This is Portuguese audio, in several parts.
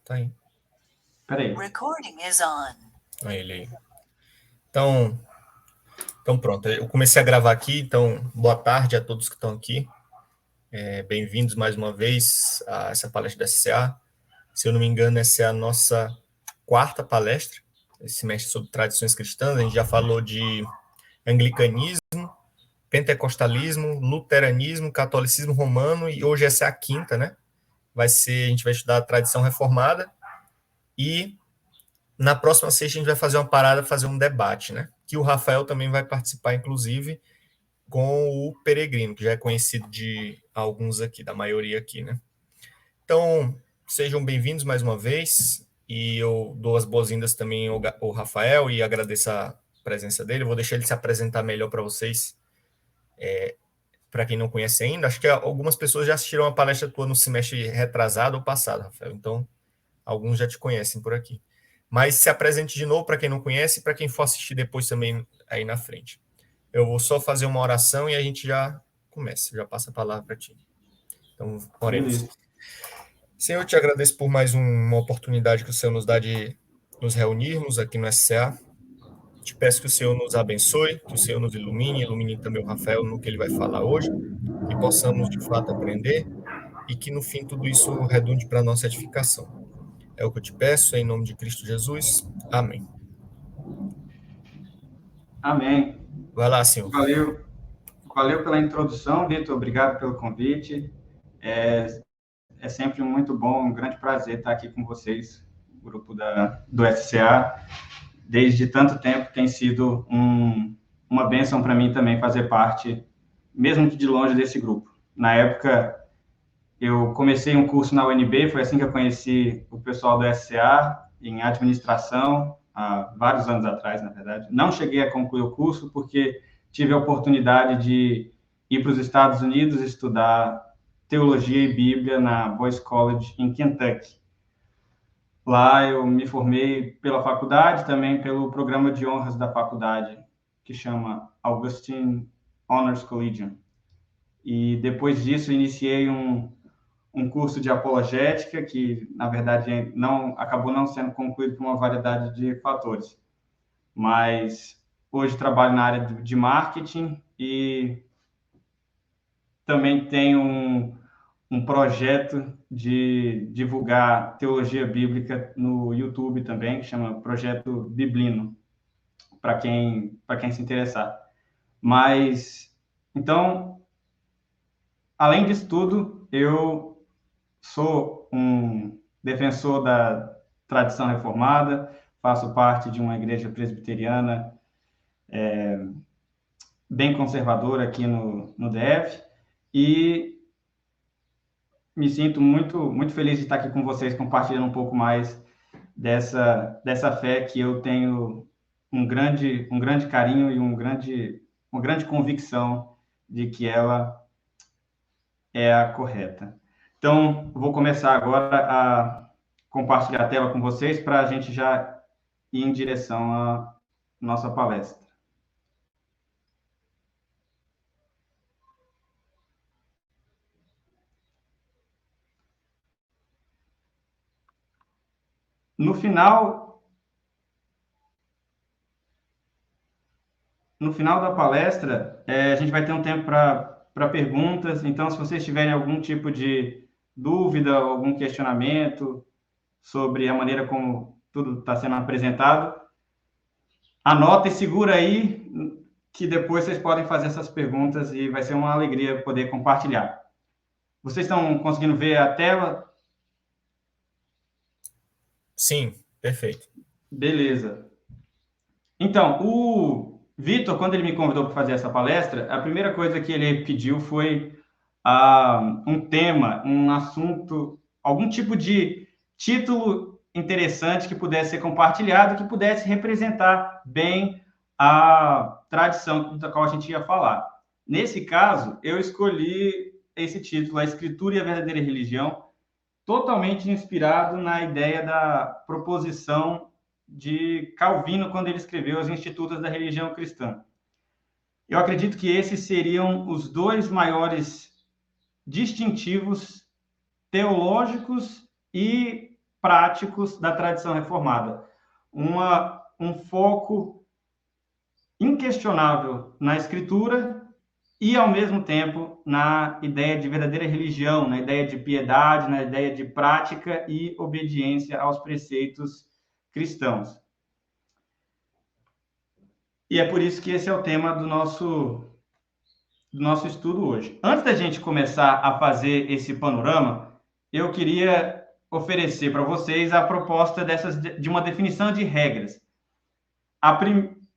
Tá aí. Peraí. Recording is on. Aí ele aí. Então pronto, eu comecei a gravar aqui, então boa tarde a todos que estão aqui. Bem-vindos mais uma vez a essa palestra da SCA. Se eu não me engano, essa é a nossa quarta palestra, esse semestre sobre tradições cristãs. A gente já falou de anglicanismo, pentecostalismo, luteranismo, catolicismo romano, e hoje essa é a quinta, né? A gente vai estudar a tradição reformada, e na próxima sexta a gente vai fazer uma parada, fazer um debate, né? Que o Rafael também vai participar, inclusive, com o Peregrino, que já é conhecido de alguns aqui, da maioria aqui, né? Então, sejam bem-vindos mais uma vez, e eu dou as boas-vindas também ao Rafael e agradeço a presença dele. Eu vou deixar ele se apresentar melhor para vocês, para quem não conhece ainda. Acho que algumas pessoas já assistiram a palestra tua no semestre retrasado ou passado, Rafael, então alguns já te conhecem por aqui. Mas se apresente de novo para quem não conhece e para quem for assistir depois também aí na frente. Eu vou só fazer uma oração e a gente já começa, já passa a palavra para ti. Então, oremos. Senhor, eu te agradeço por mais uma oportunidade que o Senhor nos dá de nos reunirmos aqui no SCA. Te peço que o Senhor nos abençoe, que o Senhor nos ilumine também o Rafael no que ele vai falar hoje, que possamos de fato aprender e que no fim tudo isso redunde para a nossa edificação. É o que eu te peço, em nome de Cristo Jesus. Amém. Amém. Vai lá, senhor. Valeu pela introdução, Vitor. Obrigado pelo convite. É sempre muito bom, um grande prazer estar aqui com vocês, o grupo do SCA. Desde tanto tempo tem sido uma bênção para mim também fazer parte, mesmo que de longe, desse grupo. Na época, eu comecei um curso na UNB, foi assim que eu conheci o pessoal do SCA, em administração, há vários anos atrás, na verdade. Não cheguei a concluir o curso, porque tive a oportunidade de ir para os Estados Unidos estudar teologia e Bíblia na Boyce College, em Kentucky. Lá eu me formei pela faculdade, também pelo programa de honras da faculdade, que chama Augustine Honors Collegium. E depois disso iniciei um curso de apologética, que, na verdade, acabou não sendo concluído por uma variedade de fatores. Mas hoje trabalho na área de marketing e também tenho um projeto de divulgar teologia bíblica no YouTube também, que chama Projeto Biblino, para quem se interessar. Mas, então, além disso tudo, eu sou um defensor da tradição reformada, faço parte de uma igreja presbiteriana bem conservadora aqui no DF, e me sinto muito feliz de estar aqui com vocês, compartilhando um pouco mais dessa fé que eu tenho um grande carinho e uma grande convicção de que ela é a correta. Então, vou começar agora a compartilhar a tela com vocês para a gente já ir em direção à nossa palestra. No final da palestra, a gente vai ter um tempo para perguntas. Então, se vocês tiverem algum tipo de dúvida, algum questionamento sobre a maneira como tudo está sendo apresentado, anota e segura aí, que depois vocês podem fazer essas perguntas e vai ser uma alegria poder compartilhar. Vocês estão conseguindo ver a tela? Sim, perfeito. Beleza. Então, o Vitor, quando ele me convidou para fazer essa palestra, a primeira coisa que ele pediu foi um tema, um assunto, algum tipo de título interessante que pudesse ser compartilhado, que pudesse representar bem a tradição da qual a gente ia falar. Nesse caso, eu escolhi esse título, A Escritura e a Verdadeira Religião, totalmente inspirado na ideia da proposição de Calvino, quando ele escreveu As Institutas da Religião Cristã. Eu acredito que esses seriam os dois maiores distintivos teológicos e práticos da tradição reformada. Um foco inquestionável na Escritura e, ao mesmo tempo, na ideia de verdadeira religião, na ideia de piedade, na ideia de prática e obediência aos preceitos cristãos. E é por isso que esse é o tema do nosso estudo hoje. Antes da gente começar a fazer esse panorama, eu queria oferecer para vocês a proposta de uma definição de regras.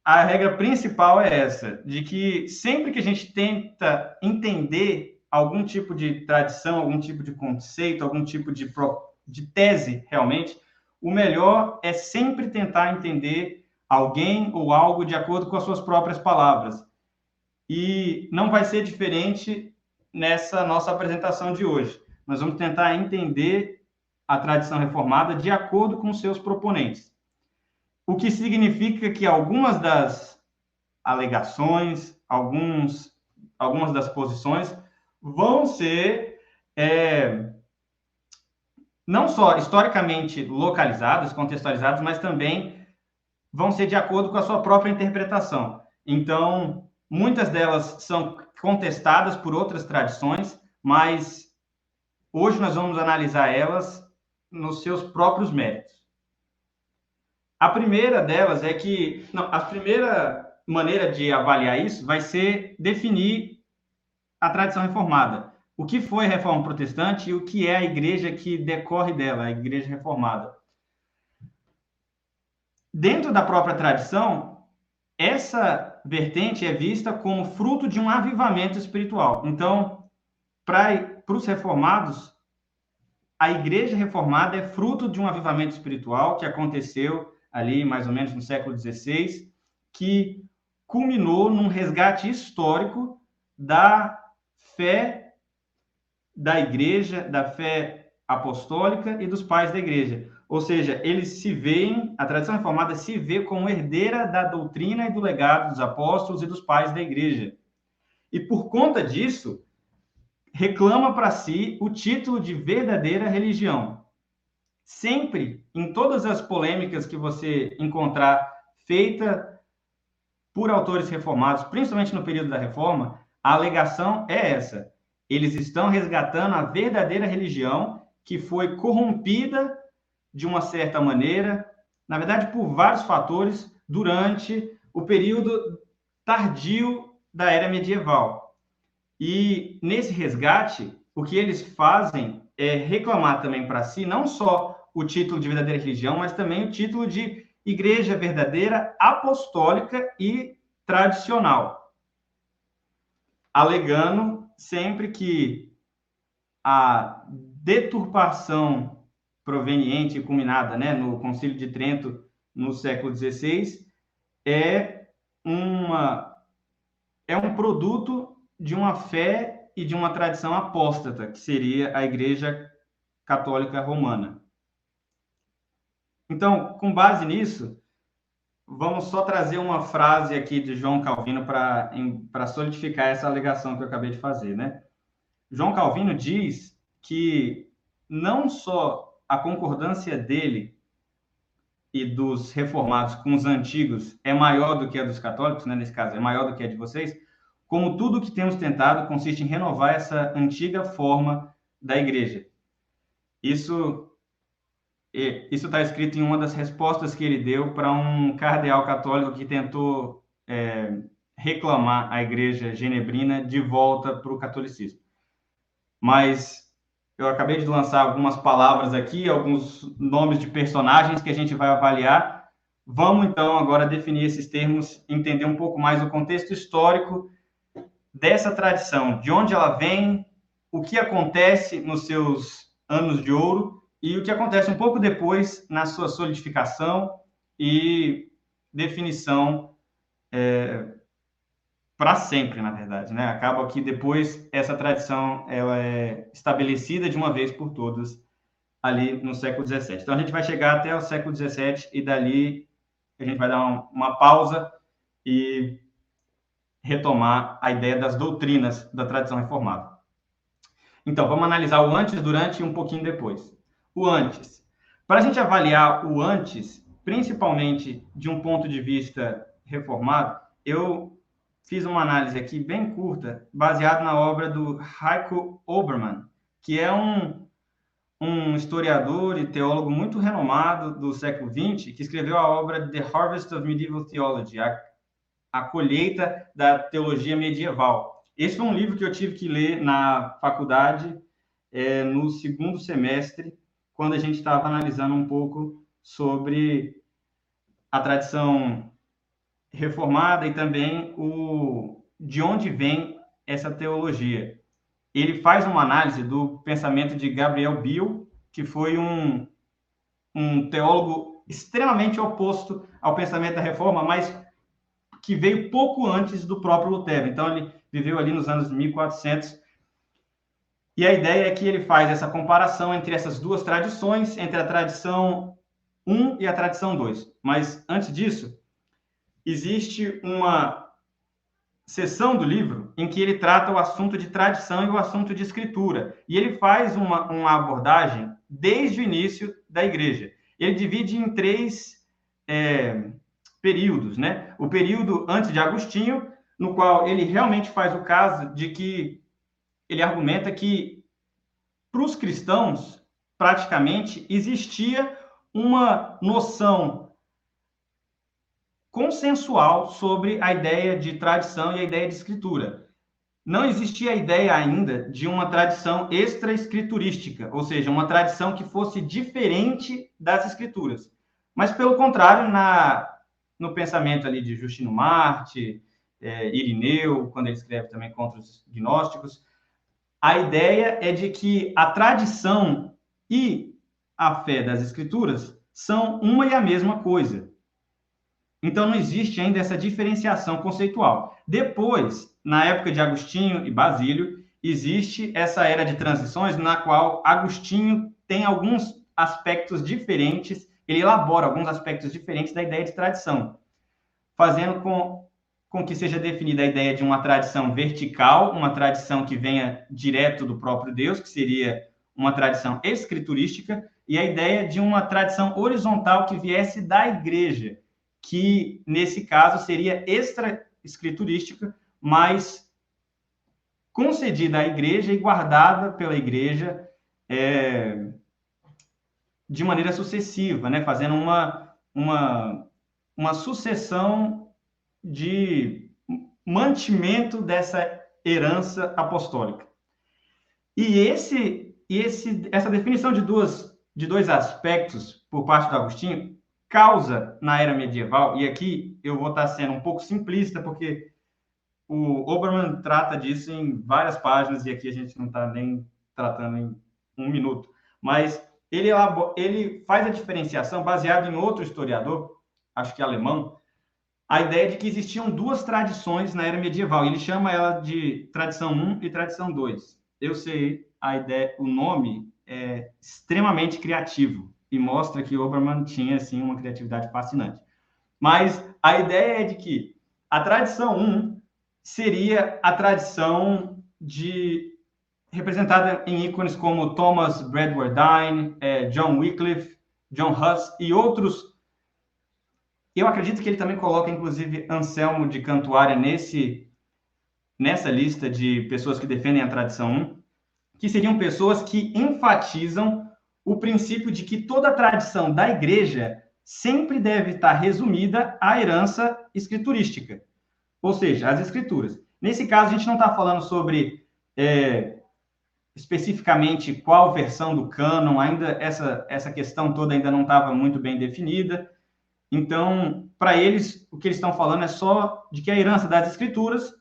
A regra principal é essa, de que sempre que a gente tenta entender algum tipo de tradição, algum tipo de conceito, algum tipo de tese, realmente, o melhor é sempre tentar entender alguém ou algo de acordo com as suas próprias palavras. E não vai ser diferente nessa nossa apresentação de hoje. Nós vamos tentar entender a tradição reformada de acordo com seus proponentes. O que significa que algumas das alegações, algumas das posições vão ser não só historicamente localizadas, contextualizadas, mas também vão ser de acordo com a sua própria interpretação. Então, muitas delas são contestadas por outras tradições, mas hoje nós vamos analisar elas nos seus próprios méritos. A primeira delas é que... a primeira maneira de avaliar isso vai ser definir a tradição reformada. O que foi a Reforma Protestante e o que é a igreja que decorre dela, a Igreja Reformada. Dentro da própria tradição, essa vertente é vista como fruto de um avivamento espiritual. Então, para os reformados, a Igreja Reformada é fruto de um avivamento espiritual que aconteceu ali mais ou menos no século XVI, que culminou num resgate histórico da fé da Igreja, da fé apostólica e dos pais da Igreja. Ou seja, eles se veem, a tradição reformada se vê como herdeira da doutrina e do legado dos apóstolos e dos pais da Igreja. E por conta disso, reclama para si o título de verdadeira religião. Sempre, em todas as polêmicas que você encontrar feita por autores reformados, principalmente no período da Reforma, a alegação é essa. Eles estão resgatando a verdadeira religião que foi corrompida de uma certa maneira, na verdade, por vários fatores, durante o período tardio da era medieval. E nesse resgate, o que eles fazem é reclamar também para si, não só o título de verdadeira religião, mas também o título de igreja verdadeira, apostólica e tradicional, alegando sempre que a deturpação proveniente e culminada, no Concílio de Trento, no século XVI, é um produto de uma fé e de uma tradição apóstata, que seria a Igreja Católica Romana. Então, com base nisso, vamos só trazer uma frase aqui de João Calvino para solidificar essa alegação que eu acabei de fazer, João Calvino diz que não só a concordância dele e dos reformados com os antigos é maior do que a dos católicos, nesse caso, é maior do que a de vocês, como tudo que temos tentado consiste em renovar essa antiga forma da igreja. Isso está escrito em uma das respostas que ele deu para um cardeal católico que tentou reclamar a igreja genebrina de volta para o catolicismo. Mas eu acabei de lançar algumas palavras aqui, alguns nomes de personagens que a gente vai avaliar. Vamos, então, agora definir esses termos, entender um pouco mais o contexto histórico dessa tradição, de onde ela vem, o que acontece nos seus anos de ouro e o que acontece um pouco depois na sua solidificação e definição para sempre, na verdade, Acaba que depois essa tradição ela é estabelecida de uma vez por todas ali no século XVII. Então, a gente vai chegar até o século XVII e dali a gente vai dar uma pausa e retomar a ideia das doutrinas da tradição reformada. Então, vamos analisar o antes, durante e um pouquinho depois. O antes. Para a gente avaliar o antes, principalmente de um ponto de vista reformado, eu fiz uma análise aqui bem curta, baseada na obra do Heiko Oberman, que é um historiador e teólogo muito renomado do século XX, que escreveu a obra The Harvest of Medieval Theology, a colheita da teologia medieval. Esse foi um livro que eu tive que ler na faculdade, no segundo semestre, quando a gente estava analisando um pouco sobre a tradição reformada e também de onde vem essa teologia. Ele faz uma análise do pensamento de Gabriel Biel, que foi um teólogo extremamente oposto ao pensamento da Reforma, mas que veio pouco antes do próprio Lutero. Então, ele viveu ali nos anos 1400. E a ideia é que ele faz essa comparação entre essas duas tradições, entre a tradição 1 e a tradição 2. Mas, antes disso, existe uma seção do livro em que ele trata o assunto de tradição e o assunto de escritura. E ele faz uma abordagem desde o início da igreja. Ele divide em 3 períodos, né? O período antes de Agostinho, no qual ele realmente faz o caso de que ele argumenta que para os cristãos, praticamente, existia uma noção consensual sobre a ideia de tradição e a ideia de escritura. Não existia a ideia ainda de uma tradição extra-escriturística, ou seja, uma tradição que fosse diferente das escrituras. Mas, pelo contrário, no pensamento ali de Justino Marte, Irineu, quando ele escreve também contra os gnósticos, a ideia é de que a tradição e a fé das escrituras são uma e a mesma coisa. Então, não existe ainda essa diferenciação conceitual. Depois, na época de Agostinho e Basílio, existe essa era de transições na qual Agostinho tem alguns aspectos diferentes, ele elabora alguns aspectos diferentes da ideia de tradição, fazendo com que seja definida a ideia de uma tradição vertical, uma tradição que venha direto do próprio Deus, que seria uma tradição escriturística, e a ideia de uma tradição horizontal que viesse da igreja, que, nesse caso, seria extra-escriturística, mas concedida à igreja e guardada pela igreja de maneira sucessiva, né? Fazendo uma sucessão de mantimento dessa herança apostólica. E essa definição de dois aspectos por parte do Agostinho causa na era medieval, e aqui eu vou estar sendo um pouco simplista, porque o Oberman trata disso em várias páginas, e aqui a gente não está nem tratando em 1 minuto, mas ele faz a diferenciação baseado em outro historiador, acho que alemão, a ideia de que existiam 2 tradições na era medieval. Ele chama ela de tradição 1 e tradição 2. Eu sei, o nome é extremamente criativo e mostra que Oberman tinha, assim, uma criatividade fascinante. Mas a ideia é de que a tradição 1 seria a tradição representada em ícones como Thomas Bradwardine, John Wycliffe, John Huss e outros. Eu acredito que ele também coloca, inclusive, Anselmo de Cantuária nessa lista de pessoas que defendem a tradição 1, que seriam pessoas que enfatizam o princípio de que toda a tradição da igreja sempre deve estar resumida à herança escriturística, ou seja, às escrituras. Nesse caso, a gente não está falando sobre especificamente qual versão do cânon, ainda essa questão toda ainda não estava muito bem definida. Então, para eles, o que eles estão falando é só de que a herança das escrituras,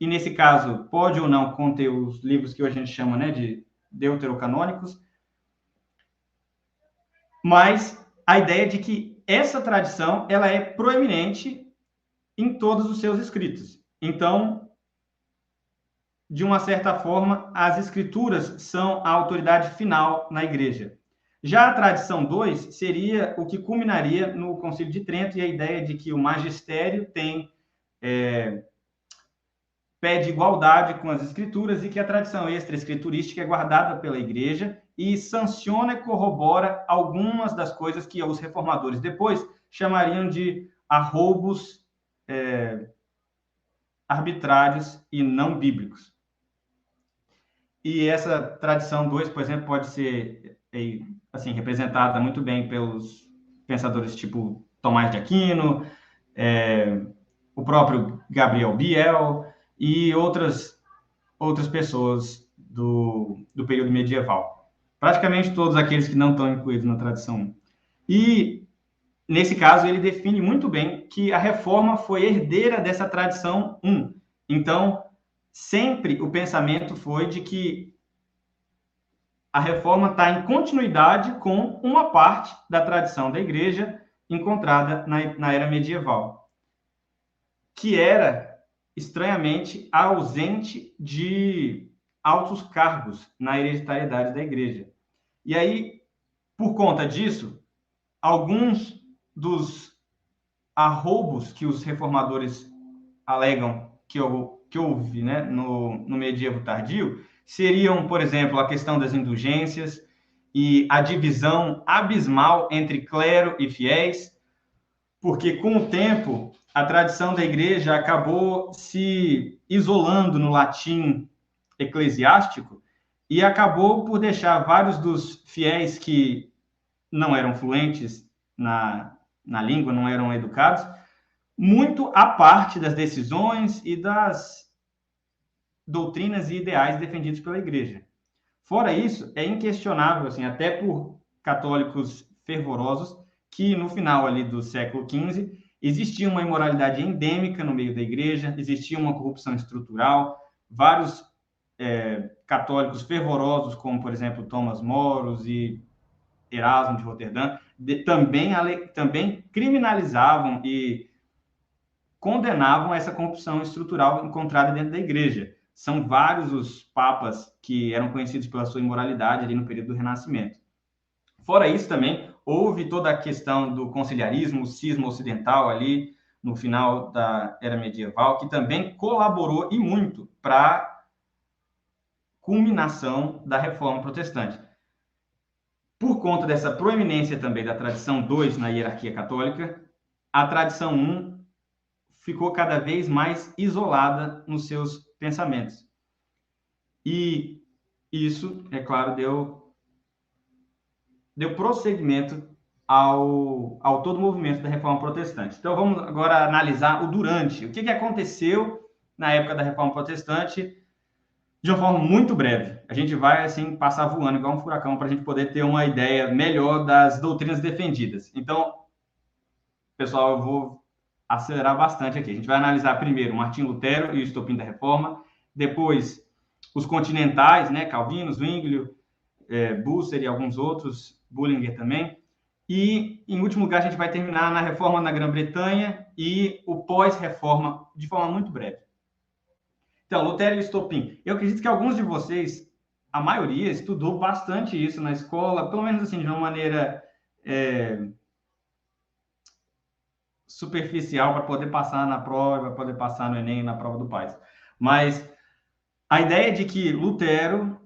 e nesse caso pode ou não conter os livros que hoje a gente chama, né, de deuterocanônicos, mas a ideia de que essa tradição ela é proeminente em todos os seus escritos. Então, de uma certa forma, as escrituras são a autoridade final na igreja. Já a tradição 2 seria o que culminaria no Concílio de Trento, e a ideia de que o magistério tem pé de igualdade com as escrituras e que a tradição extra-escriturística é guardada pela igreja e sanciona e corrobora algumas das coisas que os reformadores depois chamariam de arroubos arbitrários e não bíblicos. E essa tradição 2, por exemplo, pode ser assim, representada muito bem pelos pensadores tipo Tomás de Aquino, o próprio Gabriel Biel e outras pessoas do período medieval. Praticamente todos aqueles que não estão incluídos na tradição 1. E, nesse caso, ele define muito bem que a reforma foi herdeira dessa tradição 1. Então, sempre o pensamento foi de que a reforma está em continuidade com uma parte da tradição da igreja encontrada na era medieval, que era, estranhamente, ausente de altos cargos na hereditariedade da igreja. E aí, por conta disso, alguns dos arroubos que os reformadores alegam que houve, né, no medievo tardio seriam, por exemplo, a questão das indulgências e a divisão abismal entre clero e fiéis, porque com o tempo a tradição da igreja acabou se isolando no latim eclesiástico e acabou por deixar vários dos fiéis que não eram fluentes na língua, não eram educados, muito à parte das decisões e das doutrinas e ideais defendidos pela igreja. Fora isso, é inquestionável, assim, até por católicos fervorosos, que no final ali do século XV existia uma imoralidade endêmica no meio da igreja, existia uma corrupção estrutural, vários católicos fervorosos, como, por exemplo, Thomas Moros e Erasmo de Roterdã, também criminalizavam e condenavam essa corrupção estrutural encontrada dentro da igreja. São vários os papas que eram conhecidos pela sua imoralidade ali no período do Renascimento. Fora isso também, houve toda a questão do conciliarismo, o cisma ocidental ali no final da era medieval, que também colaborou e muito para a culminação da reforma protestante. Por conta dessa proeminência também da tradição 2 na hierarquia católica, a tradição 1 ficou cada vez mais isolada nos seus pensamentos. E isso, é claro, deu prosseguimento ao todo o movimento da Reforma Protestante. Então, vamos agora analisar o durante. O que aconteceu na época da Reforma Protestante de uma forma muito breve. A gente vai, assim, passar voando igual um furacão para a gente poder ter uma ideia melhor das doutrinas defendidas. Então, pessoal, eu vou acelerar bastante aqui. A gente vai analisar primeiro Martinho Lutero e o estopim da Reforma, depois os continentais, né, Calvino, Zwinglio, Bucer e alguns outros, Bullinger também, e, em último lugar, a gente vai terminar na Reforma na Grã-Bretanha e o pós-Reforma, de forma muito breve. Então, Lutero e o estopim. Eu acredito que alguns de vocês, a maioria, estudou bastante isso na escola, pelo menos assim, de uma maneira superficial, para poder passar na prova, para poder passar no Enem, na prova do PAS. Mas a ideia de que Lutero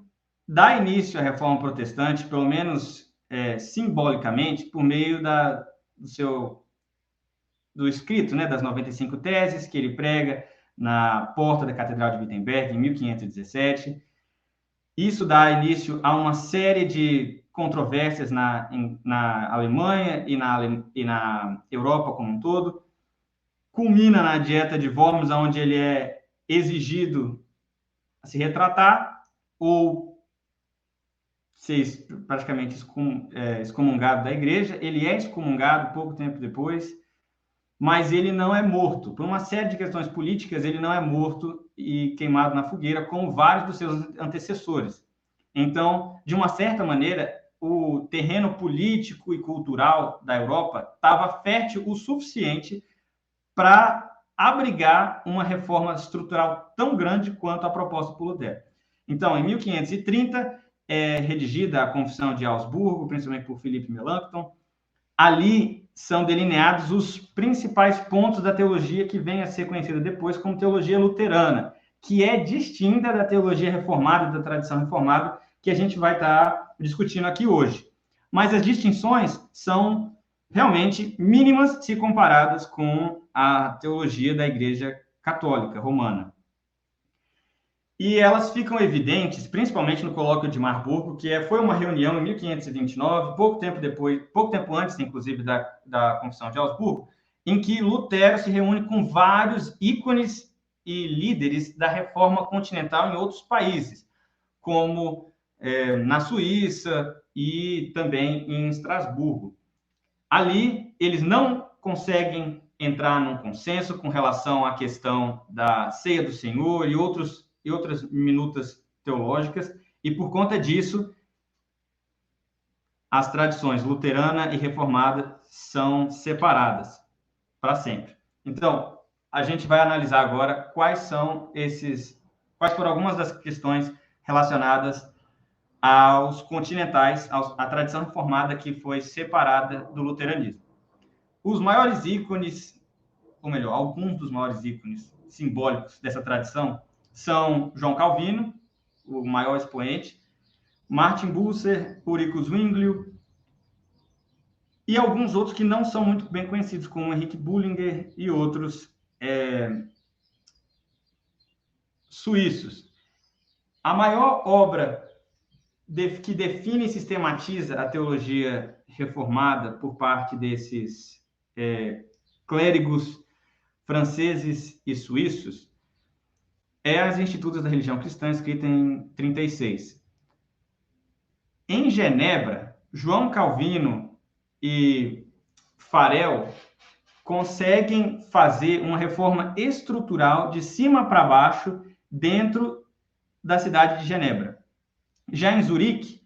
dá início à Reforma Protestante, pelo menos simbolicamente, por meio do escrito, né, das 95 teses que ele prega na porta da Catedral de Wittenberg, em 1517. Isso dá início a uma série de controvérsias na Alemanha e na Europa como um todo. Culmina na Dieta de Worms, onde ele é exigido a se retratar ou ser praticamente excomungado da igreja. Ele é excomungado pouco tempo depois, mas ele não é morto. Por uma série de questões políticas, ele não é morto e queimado na fogueira, como vários dos seus antecessores. Então, de uma certa maneira, o terreno político e cultural da Europa estava fértil o suficiente para abrigar uma reforma estrutural tão grande quanto a proposta por Lutero. Então, em 1530, é redigida a Confissão de Augsburgo, principalmente por Philippe Melanchthon. Ali são delineados os principais pontos da teologia que vem a ser conhecida depois como teologia luterana, que é distinta da teologia reformada, da tradição reformada, que a gente vai estar discutindo aqui hoje. Mas as distinções são realmente mínimas se comparadas com a teologia da Igreja Católica Romana. E elas ficam evidentes, principalmente no colóquio de Marburgo, que foi uma reunião em 1529, pouco tempo antes, inclusive, da Confissão de Augsburgo, em que Lutero se reúne com vários ícones e líderes da reforma continental em outros países, como na Suíça e também em Estrasburgo. Ali, eles não conseguem entrar num consenso com relação à questão da ceia do Senhor e outras minutas teológicas, e por conta disso, as tradições luterana e reformada são separadas para sempre. Então, a gente vai analisar agora quais foram algumas das questões relacionadas aos continentais, à tradição reformada que foi separada do luteranismo. Os maiores ícones, ou melhor, alguns dos maiores ícones simbólicos dessa tradição são João Calvino, o maior expoente, Martin Bucer, Ulrich Zwinglio, e alguns outros que não são muito bem conhecidos, como Henrique Bullinger e outros suíços. A maior obra que define e sistematiza a teologia reformada por parte desses clérigos franceses e suíços é as Institutos da Religião Cristã, escrita em 36. Em Genebra, João Calvino e Farel conseguem fazer uma reforma estrutural de cima para baixo dentro da cidade de Genebra. Já em Zurique,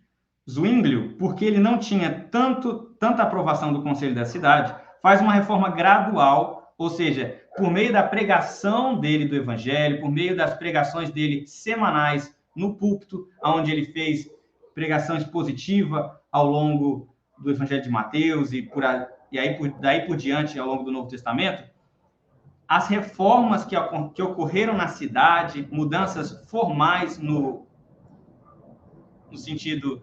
Zwinglio, porque ele não tinha tanta aprovação do conselho da cidade, faz uma reforma gradual, ou seja, por meio da pregação dele do evangelho, por meio das pregações dele semanais no púlpito, onde ele fez pregação expositiva ao longo do evangelho de Mateus daí por diante ao longo do Novo Testamento, as reformas que ocorreram na cidade, mudanças formais no sentido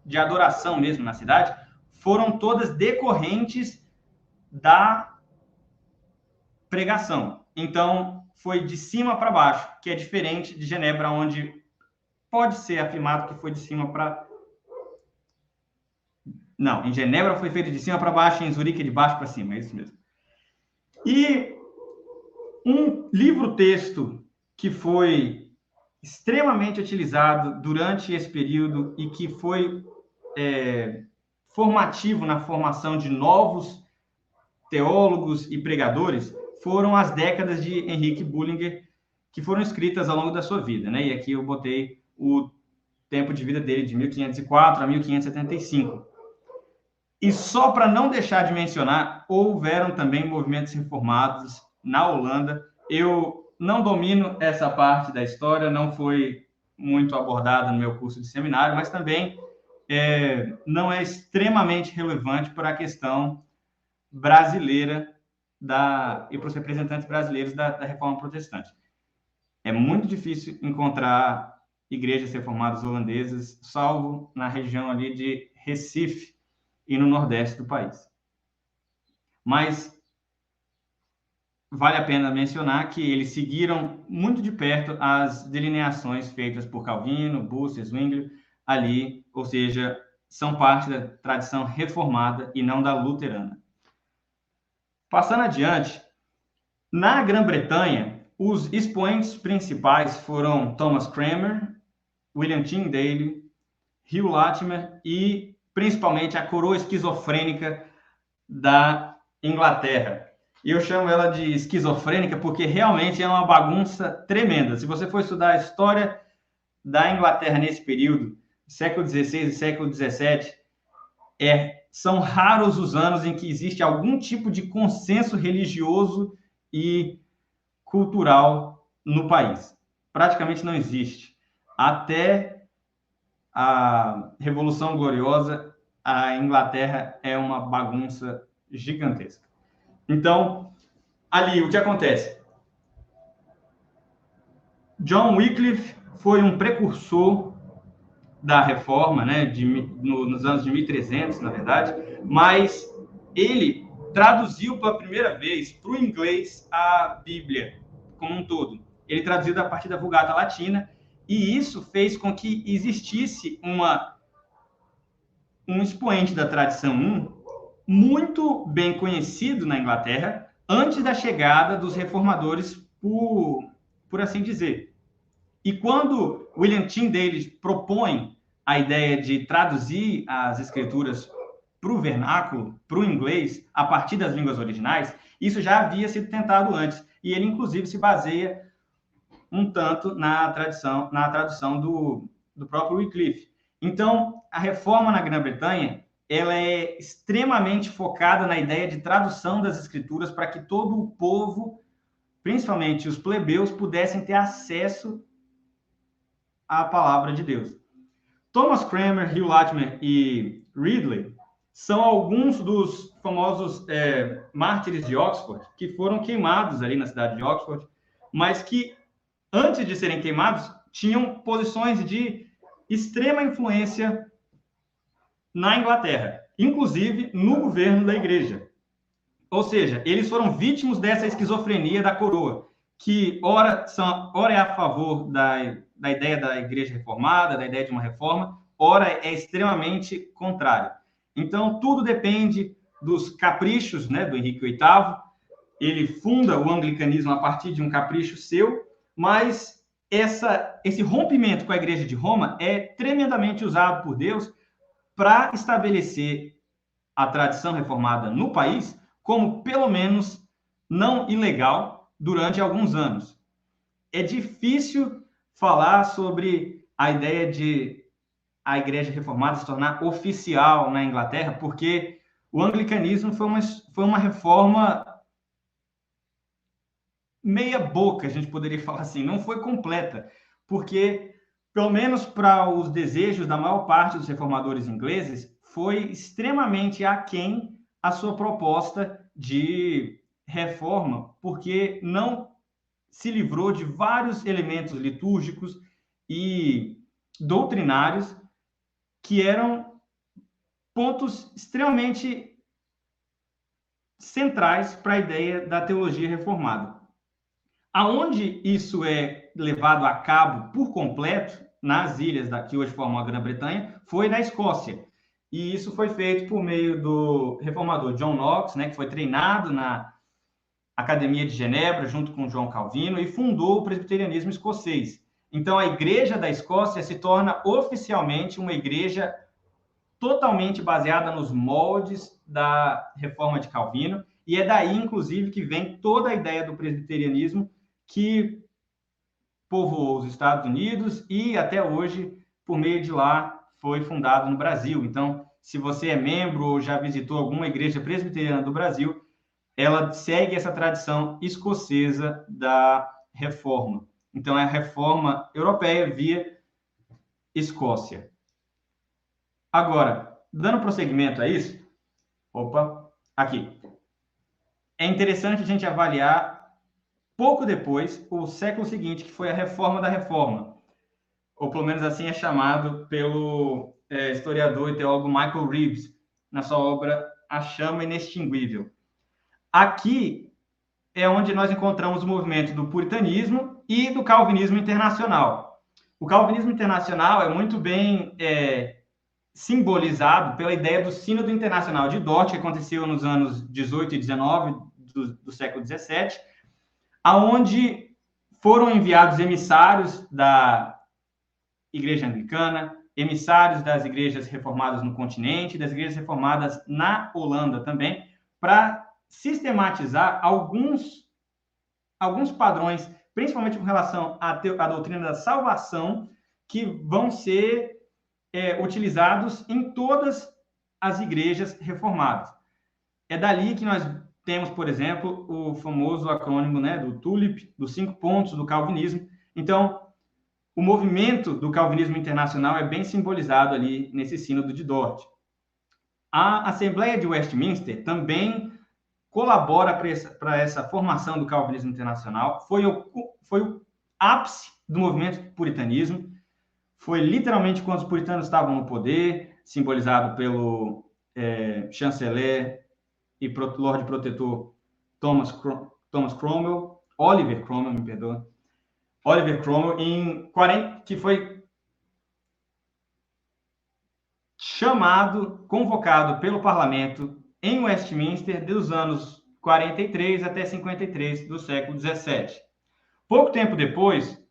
de adoração mesmo na cidade, foram todas decorrentes da pregação. Então, foi de cima para baixo, que é diferente de Genebra, onde pode ser afirmado que foi de cima para... Não, em Genebra foi feito de cima para baixo, em Zurique de baixo para cima, é isso mesmo. E um livro-texto que foi extremamente utilizado durante esse período e que foi formativo na formação de novos teólogos e pregadores foram as décadas de Henrique Bullinger, que foram escritas ao longo da sua vida, né? E aqui eu botei o tempo de vida dele de 1504 a 1575. E só para não deixar de mencionar, houveram também movimentos reformados na Holanda. Eu não domino essa parte da história, não foi muito abordada no meu curso de seminário, mas também não é extremamente relevante para a questão brasileira e para os representantes brasileiros da Reforma Protestante. É muito difícil encontrar igrejas reformadas holandesas, salvo na região ali de Recife e no nordeste do país. Mas vale a pena mencionar que eles seguiram muito de perto as delineações feitas por Calvino, Bucer, Zwinglio, ali, ou seja, são parte da tradição reformada e não da luterana. Passando adiante, na Grã-Bretanha, os expoentes principais foram Thomas Cranmer, William Tyndale, Hugh Latimer e, principalmente, a coroa esquizofrênica da Inglaterra. E eu chamo ela de esquizofrênica porque realmente é uma bagunça tremenda. Se você for estudar a história da Inglaterra nesse período, século XVI e século XVII, são raros os anos em que existe algum tipo de consenso religioso e cultural no país. Praticamente não existe. Até a Revolução Gloriosa, a Inglaterra é uma bagunça gigantesca. Então, ali, o que acontece? John Wycliffe foi um precursor da reforma, né, nos anos de 1300, na verdade, mas ele traduziu pela primeira vez para o inglês a Bíblia como um todo. Ele traduziu a partir da Vulgata Latina, e isso fez com que existisse um expoente da tradição muito bem conhecido na Inglaterra antes da chegada dos reformadores, por assim dizer. E quando William Tyndale propõe a ideia de traduzir as escrituras para o vernáculo, para o inglês, a partir das línguas originais, isso já havia sido tentado antes. E ele, inclusive, se baseia um tanto na tradução do próprio Wycliffe. Então, a reforma na Grã-Bretanha ela é extremamente focada na ideia de tradução das escrituras para que todo o povo, principalmente os plebeus, pudessem ter acesso à palavra de Deus. Thomas Cranmer, Hugh Latimer e Ridley são alguns dos famosos mártires de Oxford que foram queimados ali na cidade de Oxford, mas que, antes de serem queimados, tinham posições de extrema influência na Inglaterra, inclusive no governo da igreja. Ou seja, eles foram vítimas dessa esquizofrenia da coroa, que ora é a favor da ideia da igreja reformada, da ideia de uma reforma, ora é extremamente contrário. Então, tudo depende dos caprichos, né, do Henrique VIII. Ele funda o anglicanismo a partir de um capricho seu, mas esse rompimento com a igreja de Roma é tremendamente usado por Deus para estabelecer a tradição reformada no país como, pelo menos, não ilegal durante alguns anos. É difícil falar sobre a ideia de a igreja reformada se tornar oficial na Inglaterra, porque o anglicanismo foi uma reforma meia boca, a gente poderia falar assim, não foi completa, porque, pelo menos para os desejos da maior parte dos reformadores ingleses, foi extremamente aquém a sua proposta de reforma, porque não se livrou de vários elementos litúrgicos e doutrinários que eram pontos extremamente centrais para a ideia da teologia reformada. Aonde isso é levado a cabo por completo, nas ilhas que hoje formam a Grã-Bretanha, foi na Escócia. E isso foi feito por meio do reformador John Knox, né, que foi treinado na Academia de Genebra, junto com João Calvino, e fundou o presbiterianismo escocês. Então, a Igreja da Escócia se torna oficialmente uma igreja totalmente baseada nos moldes da reforma de Calvino, e é daí, inclusive, que vem toda a ideia do presbiterianismo que povoou os Estados Unidos e, até hoje, por meio de lá, foi fundado no Brasil. Então, se você é membro ou já visitou alguma igreja presbiteriana do Brasil, ela segue essa tradição escocesa da reforma. Então, é a reforma europeia via Escócia. Agora, dando prosseguimento a isso, aqui. É interessante a gente avaliar, pouco depois, o século seguinte, que foi a reforma da reforma, ou pelo menos assim é chamado pelo historiador e teólogo Michael Reeves, na sua obra A Chama Inextinguível. Aqui é onde nós encontramos o movimento do puritanismo e do calvinismo internacional. O calvinismo internacional é muito bem simbolizado pela ideia do Sínodo Internacional de Dort, que aconteceu nos anos 18 e 19 do século 17, aonde foram enviados emissários da Igreja Anglicana, emissários das igrejas reformadas no continente, das igrejas reformadas na Holanda também, para sistematizar alguns padrões, principalmente com relação à doutrina da salvação, que vão ser utilizados em todas as igrejas reformadas. É dali que nós temos, por exemplo, o famoso acrônimo, né, do TULIP, dos 5 pontos do calvinismo. Então, o movimento do calvinismo internacional é bem simbolizado ali nesse sínodo de Dort. A Assembleia de Westminster também colabora para essa formação do calvinismo internacional. Foi ápice do movimento puritanismo. Foi literalmente quando os puritanos estavam no poder, simbolizado pelo chanceler e Lorde Protetor Oliver Cromwell, que foi convocado pelo parlamento em Westminster dos anos 43 até 53 do século 17. Pouco tempo depois,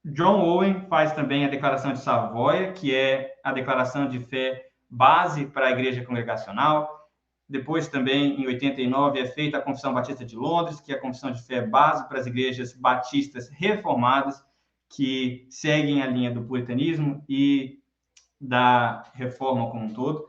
John Owen faz também a Declaração de Savoia, que é a declaração de fé base para a Igreja Congregacional. Depois, também, em 89, é feita a Confissão Batista de Londres, que é a confissão de fé base para as igrejas batistas reformadas, que seguem a linha do puritanismo e da reforma como um todo.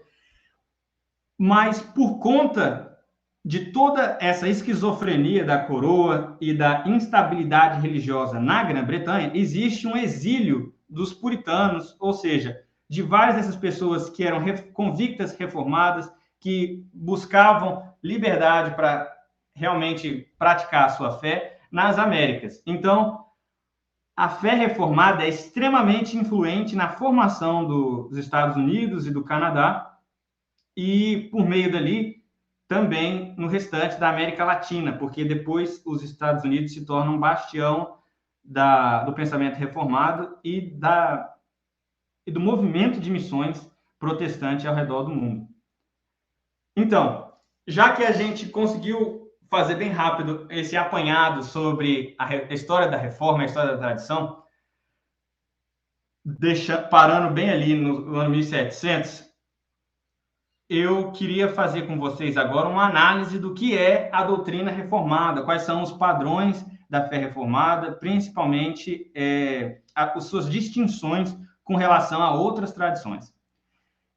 Mas, por conta de toda essa esquizofrenia da coroa e da instabilidade religiosa na Grã-Bretanha, existe um exílio dos puritanos, ou seja, de várias dessas pessoas que eram convictas reformadas, que buscavam liberdade para realmente praticar a sua fé nas Américas. Então, a fé reformada é extremamente influente na formação dos Estados Unidos e do Canadá, e, por meio dali, também no restante da América Latina, porque depois os Estados Unidos se tornam um bastião do pensamento reformado e do movimento de missões protestante ao redor do mundo. Então, já que a gente conseguiu fazer bem rápido esse apanhado sobre a história da reforma, a história da tradição, parando bem ali no ano 1700, eu queria fazer com vocês agora uma análise do que é a doutrina reformada, quais são os padrões da fé reformada, principalmente as suas distinções com relação a outras tradições.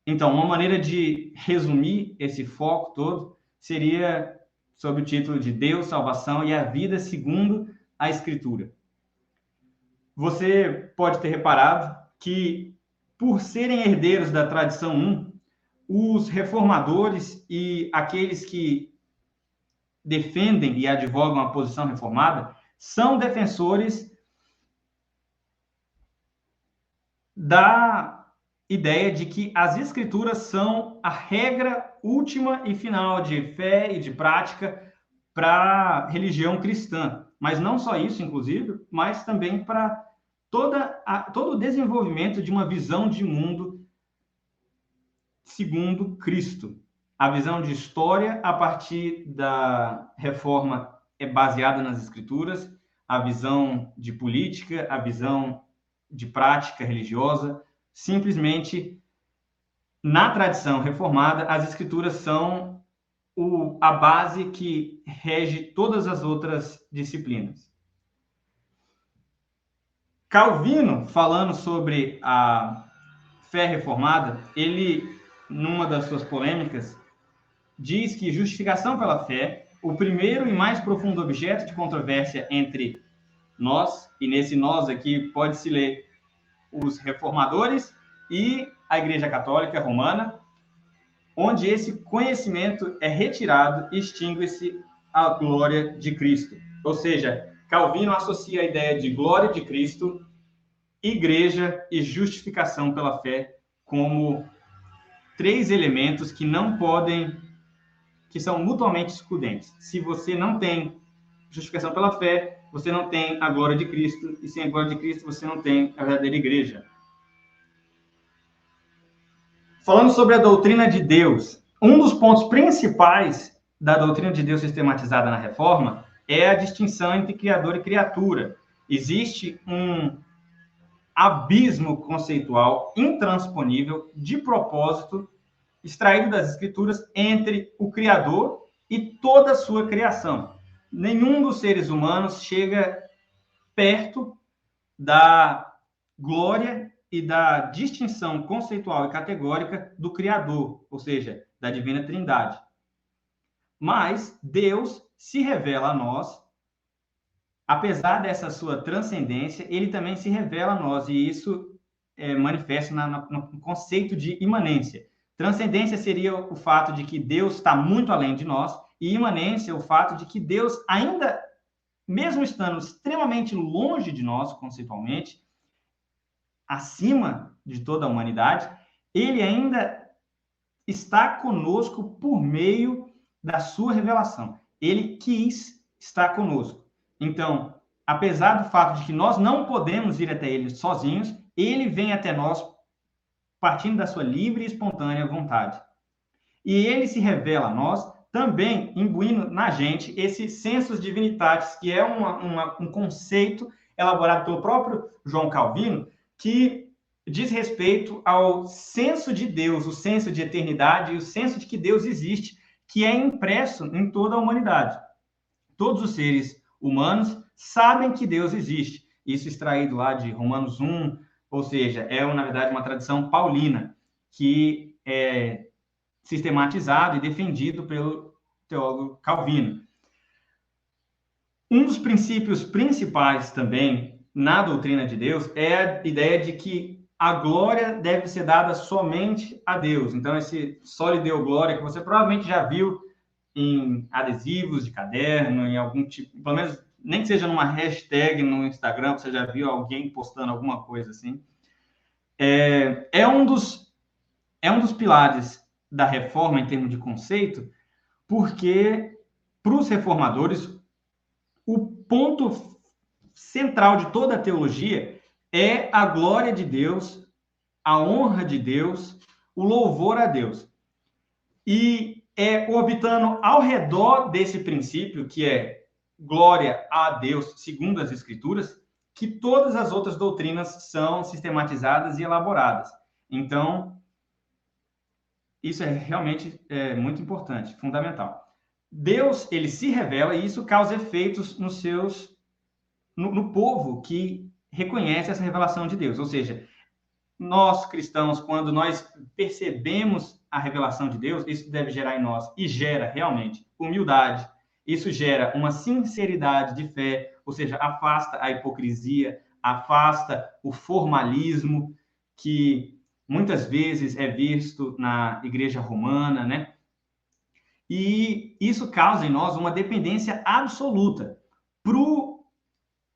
Então, uma maneira de resumir esse foco todo seria sob o título de Deus, Salvação e a Vida segundo a Escritura. Você pode ter reparado que, por serem herdeiros da tradição 1, os reformadores e aqueles que defendem e advogam a posição reformada são defensores da ideia de que as Escrituras são a regra última e final de fé e de prática para a religião cristã. Mas não só isso, inclusive, mas também para todo o desenvolvimento de uma visão de mundo segundo Cristo. A visão de história a partir da reforma é baseada nas Escrituras, a visão de política, a visão de prática religiosa, simplesmente na tradição reformada, as Escrituras são a base que rege todas as outras disciplinas. Calvino, falando sobre a fé reformada, ele, numa das suas polêmicas, diz que justificação pela fé, o primeiro e mais profundo objeto de controvérsia entre nós, e nesse nós aqui pode-se ler os reformadores e a Igreja Católica Romana, onde esse conhecimento é retirado e extingue-se a glória de Cristo. Ou seja, Calvino associa a ideia de glória de Cristo, igreja e justificação pela fé como três elementos que são mutuamente excludentes. Se você não tem justificação pela fé, você não tem a glória de Cristo, e sem a glória de Cristo você não tem a verdadeira igreja. Falando sobre a doutrina de Deus, um dos pontos principais da doutrina de Deus sistematizada na Reforma é a distinção entre Criador e criatura. Existe um abismo conceitual intransponível, de propósito, extraído das Escrituras, entre o Criador e toda a sua criação. Nenhum dos seres humanos chega perto da glória e da distinção conceitual e categórica do Criador, ou seja, da Divina Trindade. Mas Deus se revela a nós, apesar dessa sua transcendência, ele também se revela a nós, e isso é manifesto no conceito de imanência. Transcendência seria o fato de que Deus está muito além de nós, e imanência, o fato de que Deus ainda mesmo estando extremamente longe de nós, conceitualmente, acima de toda a humanidade, ele ainda está conosco por meio da sua revelação. Ele quis estar conosco. Então, apesar do fato de que nós não podemos ir até ele sozinhos, ele vem até nós partindo da sua livre e espontânea vontade. E ele se revela a nós também imbuindo na gente esse sensus divinitatis, que é um conceito elaborado pelo próprio João Calvino, que diz respeito ao senso de Deus, o senso de eternidade e o senso de que Deus existe, que é impresso em toda a humanidade. Todos os seres humanos sabem que Deus existe. Isso extraído lá de Romanos 1, ou seja, na verdade, uma tradição paulina, que é sistematizado e defendido pelo teólogo Calvino. Um dos princípios principais também na doutrina de Deus é a ideia de que a glória deve ser dada somente a Deus. Então, esse só lhe deu glória, que você provavelmente já viu em adesivos de caderno, em algum tipo, pelo menos nem que seja numa hashtag no Instagram, você já viu alguém postando alguma coisa assim. É um dos pilares da reforma em termos de conceito, porque para os reformadores o ponto central de toda a teologia é a glória de Deus, a honra de Deus, o louvor a Deus. E é orbitando ao redor desse princípio, que é glória a Deus, segundo as Escrituras, que todas as outras doutrinas são sistematizadas e elaboradas. Então, isso é realmente muito importante, fundamental. Deus, ele se revela e isso causa efeitos no povo que reconhece essa revelação de Deus. Ou seja, nós cristãos, quando nós percebemos a revelação de Deus, isso deve gerar em nós, e gera realmente, humildade. Isso gera uma sinceridade de fé, ou seja, afasta a hipocrisia, afasta o formalismo que muitas vezes é visto na igreja romana, né? E isso causa em nós uma dependência absoluta. Para o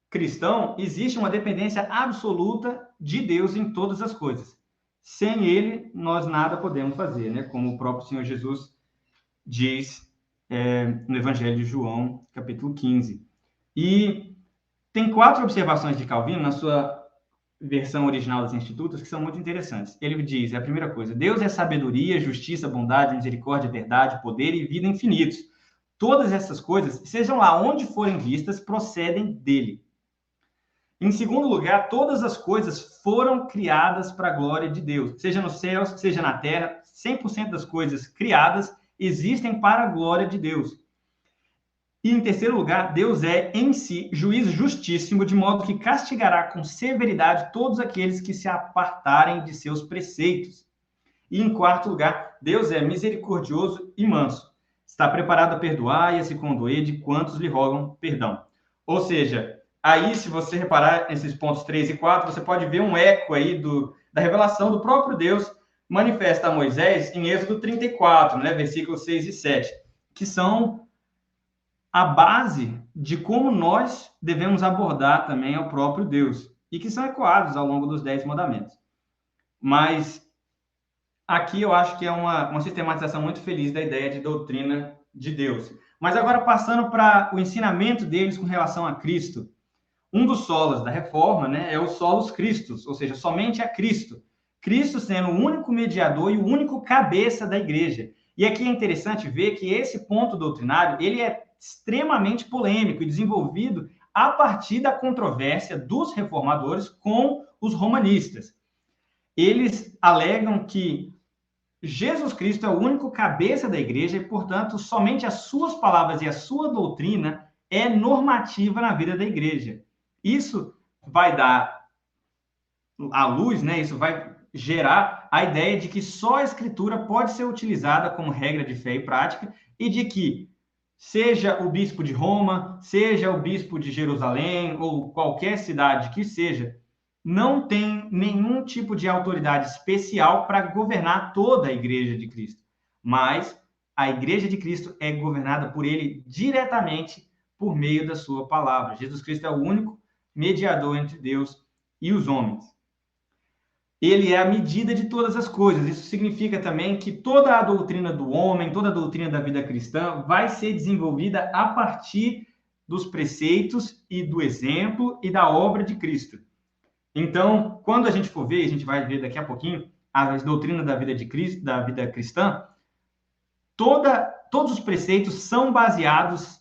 cristão, existe uma dependência absoluta de Deus em todas as coisas. Sem ele, nós nada podemos fazer, né? Como o próprio Senhor Jesus diz no Evangelho de João, capítulo 15. E tem 4 observações de Calvino na sua versão original das Institutas que são muito interessantes. Ele diz, a primeira coisa, Deus é sabedoria, justiça, bondade, misericórdia, verdade, poder e vida infinitos. Todas essas coisas, sejam lá onde forem vistas, procedem dele. Em segundo lugar, todas as coisas foram criadas para a glória de Deus. Seja nos céus, seja na terra, 100% das coisas criadas existem para a glória de Deus. E, em terceiro lugar, Deus é, em si, juiz justíssimo, de modo que castigará com severidade todos aqueles que se apartarem de seus preceitos. E, em quarto lugar, Deus é misericordioso e manso. Está preparado a perdoar e a se condoer de quantos lhe rogam perdão. Ou seja, aí, se você reparar nesses pontos 3 e 4, você pode ver um eco aí da revelação do próprio Deus manifesta a Moisés em Êxodo 34, né, versículos 6 e 7, que são a base de como nós devemos abordar também ao próprio Deus, e que são ecoados ao longo dos 10 mandamentos. Mas aqui eu acho que é uma sistematização muito feliz da ideia de doutrina de Deus. Mas agora, passando para o ensinamento deles com relação a Cristo, um dos solos da reforma, né, é o solos Christus, ou seja, somente a Cristo. Cristo sendo o único mediador e o único cabeça da igreja. E aqui é interessante ver que esse ponto doutrinário, ele é extremamente polêmico e desenvolvido a partir da controvérsia dos reformadores com os romanistas. Eles alegam que Jesus Cristo é o único cabeça da igreja e, portanto, somente as suas palavras e a sua doutrina é normativa na vida da igreja. Isso vai dar à luz, né? Isso vai gerar a ideia de que só a escritura pode ser utilizada como regra de fé e prática e de que seja o bispo de Roma, seja o bispo de Jerusalém ou qualquer cidade que seja, não tem nenhum tipo de autoridade especial para governar toda a igreja de Cristo. Mas a igreja de Cristo é governada por ele diretamente por meio da sua palavra. Jesus Cristo é o único mediador entre Deus e os homens. Ele é a medida de todas as coisas. Isso significa também que toda a doutrina do homem, toda a doutrina da vida cristã vai ser desenvolvida a partir dos preceitos e do exemplo e da obra de Cristo. Então, quando a gente for ver, a gente vai ver daqui a pouquinho, a doutrina da vida de Cristo, da vida cristã, todos os preceitos são baseados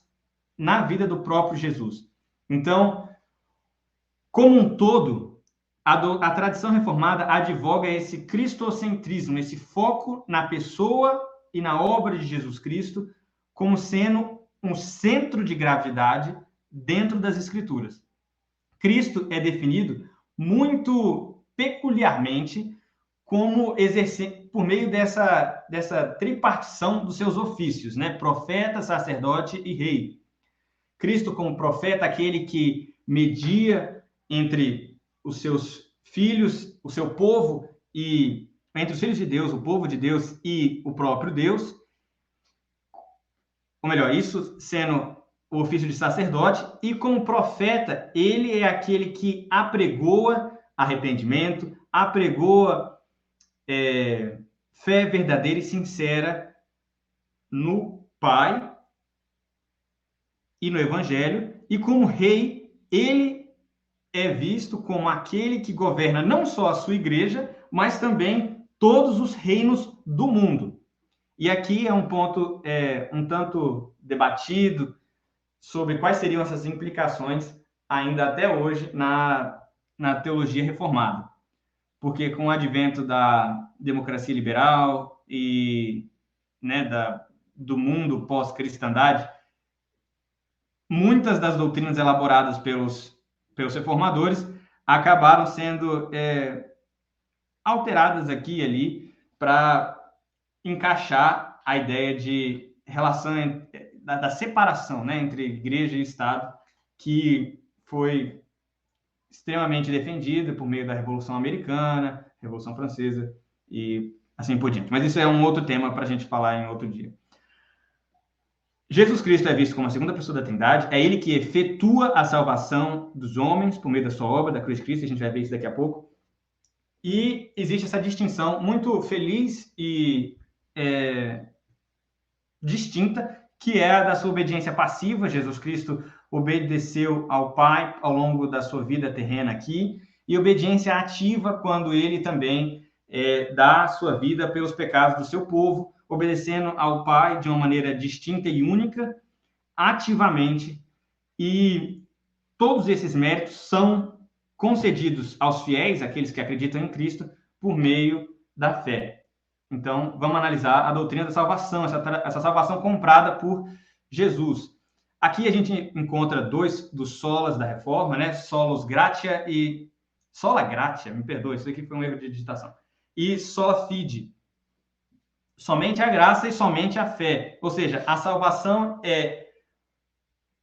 na vida do próprio Jesus. Então, como um todo, a tradição reformada advoga esse cristocentrismo, esse foco na pessoa e na obra de Jesus Cristo como sendo um centro de gravidade dentro das Escrituras. Cristo é definido muito peculiarmente como por meio dessa tripartição dos seus ofícios, né? Profeta, sacerdote e rei. Cristo como profeta, aquele que media entre os seus filhos, o seu povo, e entre os filhos de Deus, o povo de Deus e o próprio Deus. Ou melhor, isso sendo o ofício de sacerdote, e como profeta, ele é aquele que apregoa arrependimento, apregoa fé verdadeira e sincera no Pai e no Evangelho, e como rei, ele é visto como aquele que governa não só a sua igreja, mas também todos os reinos do mundo. E aqui é um ponto um tanto debatido sobre quais seriam essas implicações ainda até hoje na teologia reformada. Porque com o advento da democracia liberal e do mundo pós-cristandade, muitas das doutrinas elaboradas pelos reformadores acabaram sendo alteradas aqui e ali para encaixar a ideia de relação da separação, né, entre igreja e Estado, que foi extremamente defendida por meio da Revolução Americana, Revolução Francesa e assim por diante. Mas isso é um outro tema para a gente falar em outro dia. Jesus Cristo é visto como a segunda pessoa da Trindade, é ele que efetua a salvação dos homens por meio da sua obra, da cruz de Cristo, a gente vai ver isso daqui a pouco. E existe essa distinção muito feliz e distinta, que é a da sua obediência passiva. Jesus Cristo obedeceu ao Pai ao longo da sua vida terrena aqui, e obediência ativa quando ele também dá a sua vida pelos pecados do seu povo, obedecendo ao Pai de uma maneira distinta e única, ativamente, e todos esses méritos são concedidos aos fiéis, aqueles que acreditam em Cristo, por meio da fé. Então, vamos analisar a doutrina da salvação, essa salvação comprada por Jesus. Aqui a gente encontra dois dos solas da Reforma, né? Solus gratia e... Sola gratia, me perdoe, isso aqui foi um erro de digitação. E sola fide. Somente a graça e somente a fé. Ou seja, a salvação é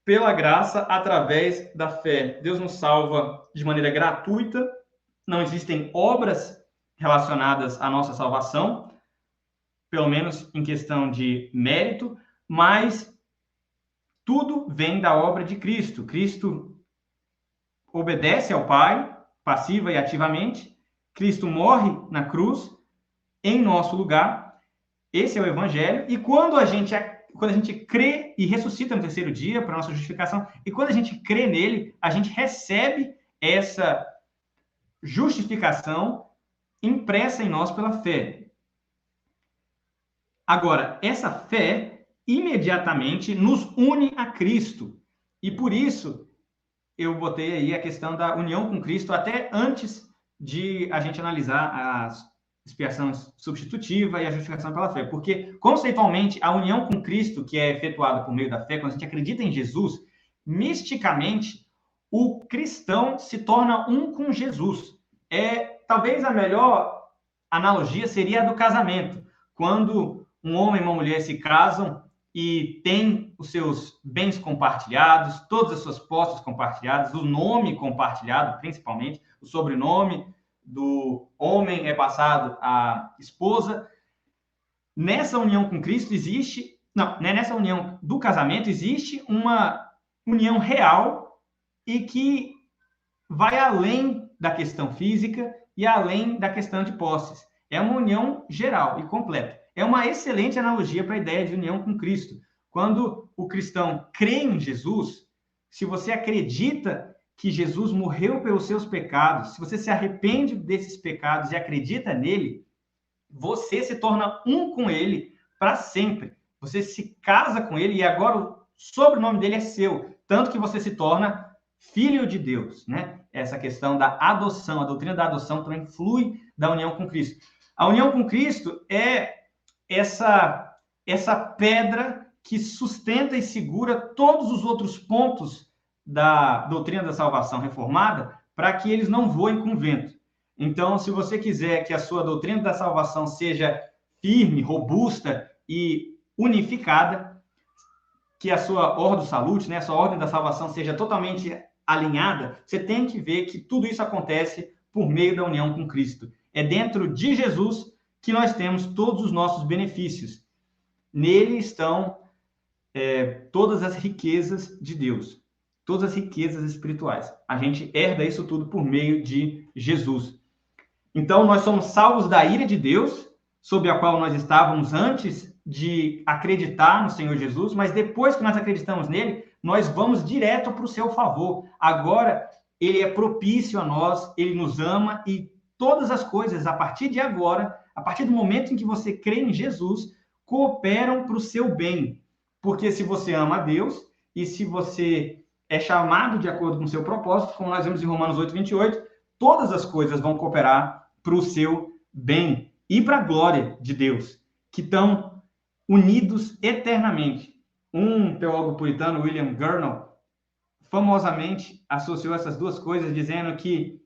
pela graça através da fé. Deus nos salva de maneira gratuita. Não existem obras relacionadas à nossa salvação, pelo menos em questão de mérito, mas tudo vem da obra de Cristo. Cristo obedece ao Pai, passiva e ativamente. Cristo morre na cruz, em nosso lugar. Esse é o Evangelho. E quando a gente crê e ressuscita no terceiro dia, para a nossa justificação, e quando a gente crê nele, a gente recebe essa justificação impressa em nós pela fé. Agora, essa fé imediatamente nos une a Cristo. E por isso, eu botei aí a questão da união com Cristo até antes de a gente analisar a expiação substitutiva e a justificação pela fé. Porque, conceitualmente, a união com Cristo, que é efetuada por meio da fé, quando a gente acredita em Jesus, misticamente, o cristão se torna um com Jesus. Talvez a melhor analogia seria a do casamento. Quando um homem e uma mulher se casam e têm os seus bens compartilhados, todas as suas posses compartilhadas, o nome compartilhado, principalmente, o sobrenome do homem é passado à esposa. Nessa união com Cristo existe... Não, né? Nessa união do casamento existe uma união real e que vai além da questão física e além da questão de posses. É uma união geral e completa. É uma excelente analogia para a ideia de união com Cristo. Quando o cristão crê em Jesus, se você acredita que Jesus morreu pelos seus pecados, se você se arrepende desses pecados e acredita nele, você se torna um com ele para sempre. Você se casa com ele e agora o sobrenome dele é seu, tanto que você se torna filho de Deus, né? Essa questão da adoção, a doutrina da adoção também flui da união com Cristo. A união com Cristo é essa pedra que sustenta e segura todos os outros pontos da doutrina da salvação reformada para que eles não voem com o vento. Então, se você quiser que a sua doutrina da salvação seja firme, robusta e unificada, que a sua ordem salute, né, a sua ordem da salvação seja totalmente alinhada, você tem que ver que tudo isso acontece por meio da união com Cristo. É dentro de Jesus que nós temos todos os nossos benefícios. Nele estão todas as riquezas de Deus, todas as riquezas espirituais. A gente herda isso tudo por meio de Jesus. Então, nós somos salvos da ira de Deus, sob a qual nós estávamos antes de acreditar no Senhor Jesus, mas depois que nós acreditamos nele, nós vamos direto para o seu favor. Agora, ele é propício a nós, ele nos ama e todas as coisas, a partir de agora, a partir do momento em que você crê em Jesus, cooperam para o seu bem. Porque se você ama a Deus e se você é chamado de acordo com o seu propósito, como nós vemos em Romanos 8:28, todas as coisas vão cooperar para o seu bem e para a glória de Deus, que estão unidos eternamente. Um teólogo puritano, William Gurnall, famosamente associou essas duas coisas, dizendo que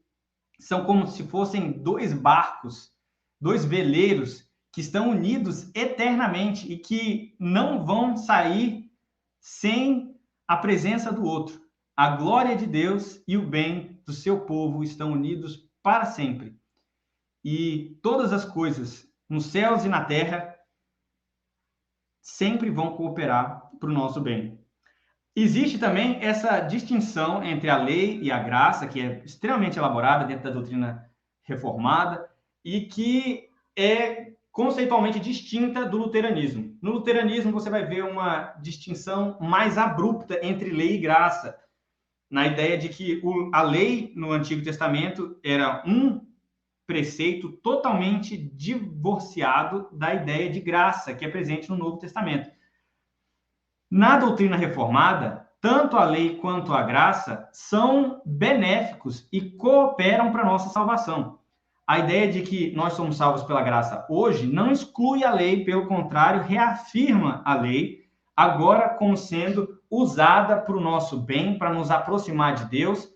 são como se fossem dois barcos, dois veleiros que estão unidos eternamente e que não vão sair sem a presença do outro. A glória de Deus e o bem do seu povo estão unidos para sempre. E todas as coisas, nos céus e na terra, sempre vão cooperar para o nosso bem. Existe também essa distinção entre a lei e a graça, que é extremamente elaborada dentro da doutrina reformada e que é conceitualmente distinta do luteranismo. No luteranismo, você vai ver uma distinção mais abrupta entre lei e graça, na ideia de que a lei no Antigo Testamento era um preceito totalmente divorciado da ideia de graça que é presente no Novo Testamento. Na doutrina reformada, tanto a lei quanto a graça são benéficos e cooperam para a nossa salvação. A ideia de que nós somos salvos pela graça hoje não exclui a lei, pelo contrário, reafirma a lei, agora como sendo usada para o nosso bem, para nos aproximar de Deus,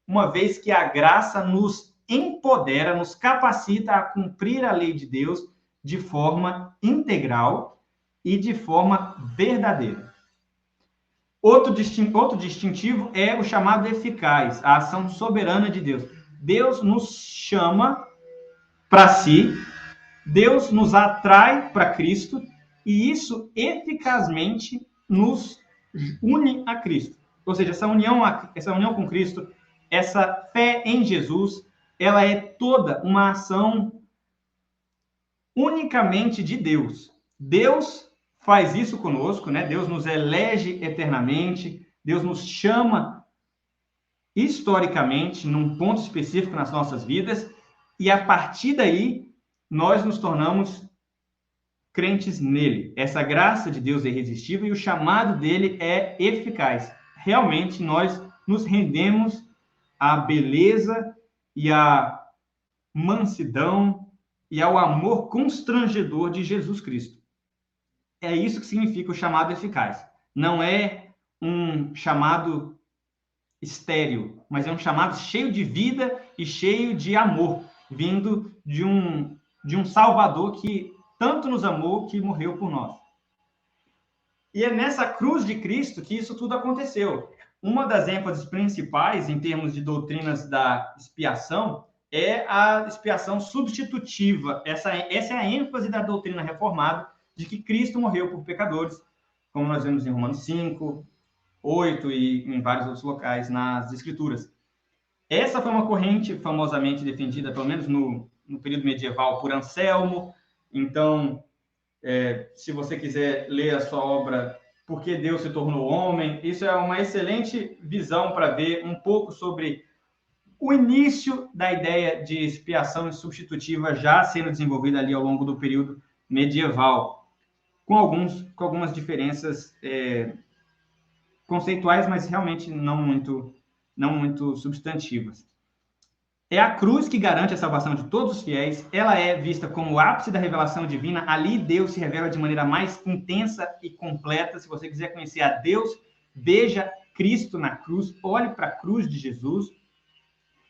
uma vez que a graça nos empodera, nos capacita a cumprir a lei de Deus de forma integral e de forma verdadeira. Outro distintivo é o chamado eficaz, a ação soberana de Deus. Deus nos chama para si, Deus nos atrai para Cristo e isso eficazmente nos une a Cristo. Ou seja, essa união com Cristo, essa fé em Jesus, ela é toda uma ação unicamente de Deus. Deus faz isso conosco, né? Deus nos elege eternamente, Deus nos chama historicamente num ponto específico nas nossas vidas e a partir daí nós nos tornamos crentes nele. Essa graça de Deus é irresistível e o chamado dele é eficaz. Realmente nós nos rendemos à beleza e à mansidão e ao amor constrangedor de Jesus Cristo. É isso que significa o chamado eficaz. Não é um chamado estéril, mas é um chamado cheio de vida e cheio de amor, vindo de um Salvador que tanto nos amou que morreu por nós. E é nessa cruz de Cristo que isso tudo aconteceu. Uma das ênfases principais em termos de doutrinas da expiação é a expiação substitutiva. Essa é a ênfase da doutrina reformada, de que Cristo morreu por pecadores, como nós vemos em Romanos 5, 8 e em vários outros locais nas Escrituras. Essa foi uma corrente famosamente defendida, pelo menos no período medieval, por Anselmo. Então, se você quiser ler a sua obra Por que Deus se tornou homem, isso é uma excelente visão para ver um pouco sobre o início da ideia de expiação substitutiva já sendo desenvolvida ali ao longo do período medieval, com algumas diferenças conceituais, mas realmente não muito substantivas. É a cruz que garante a salvação de todos os fiéis. Ela é vista como o ápice da revelação divina. Ali Deus se revela de maneira mais intensa e completa. Se você quiser conhecer a Deus, veja Cristo na cruz, olhe para a cruz de Jesus.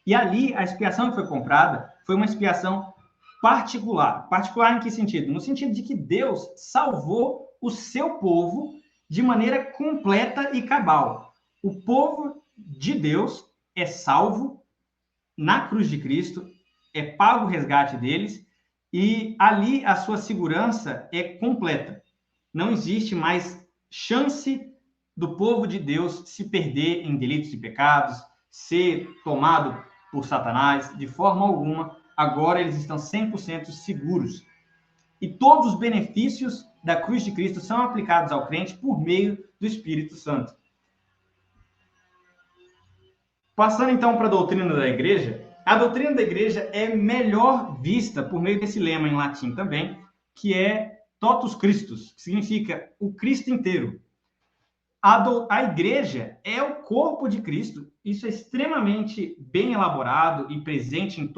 E ali a expiação que foi comprada foi uma expiação particular. Particular em que sentido? No sentido de que Deus salvou o seu povo de maneira completa e cabal. O povo de Deus é salvo na cruz de Cristo, é pago o resgate deles, e ali a sua segurança é completa. Não existe mais chance do povo de Deus se perder em delitos e pecados, ser tomado por Satanás, de forma alguma. Agora eles estão 100% seguros. E todos os benefícios da cruz de Cristo são aplicados ao crente por meio do Espírito Santo. Passando então para a doutrina da igreja, a doutrina da igreja é melhor vista por meio desse lema em latim também, que é totus Christus, que significa o Cristo inteiro. A igreja é o corpo de Cristo. Isso é extremamente bem elaborado e presente em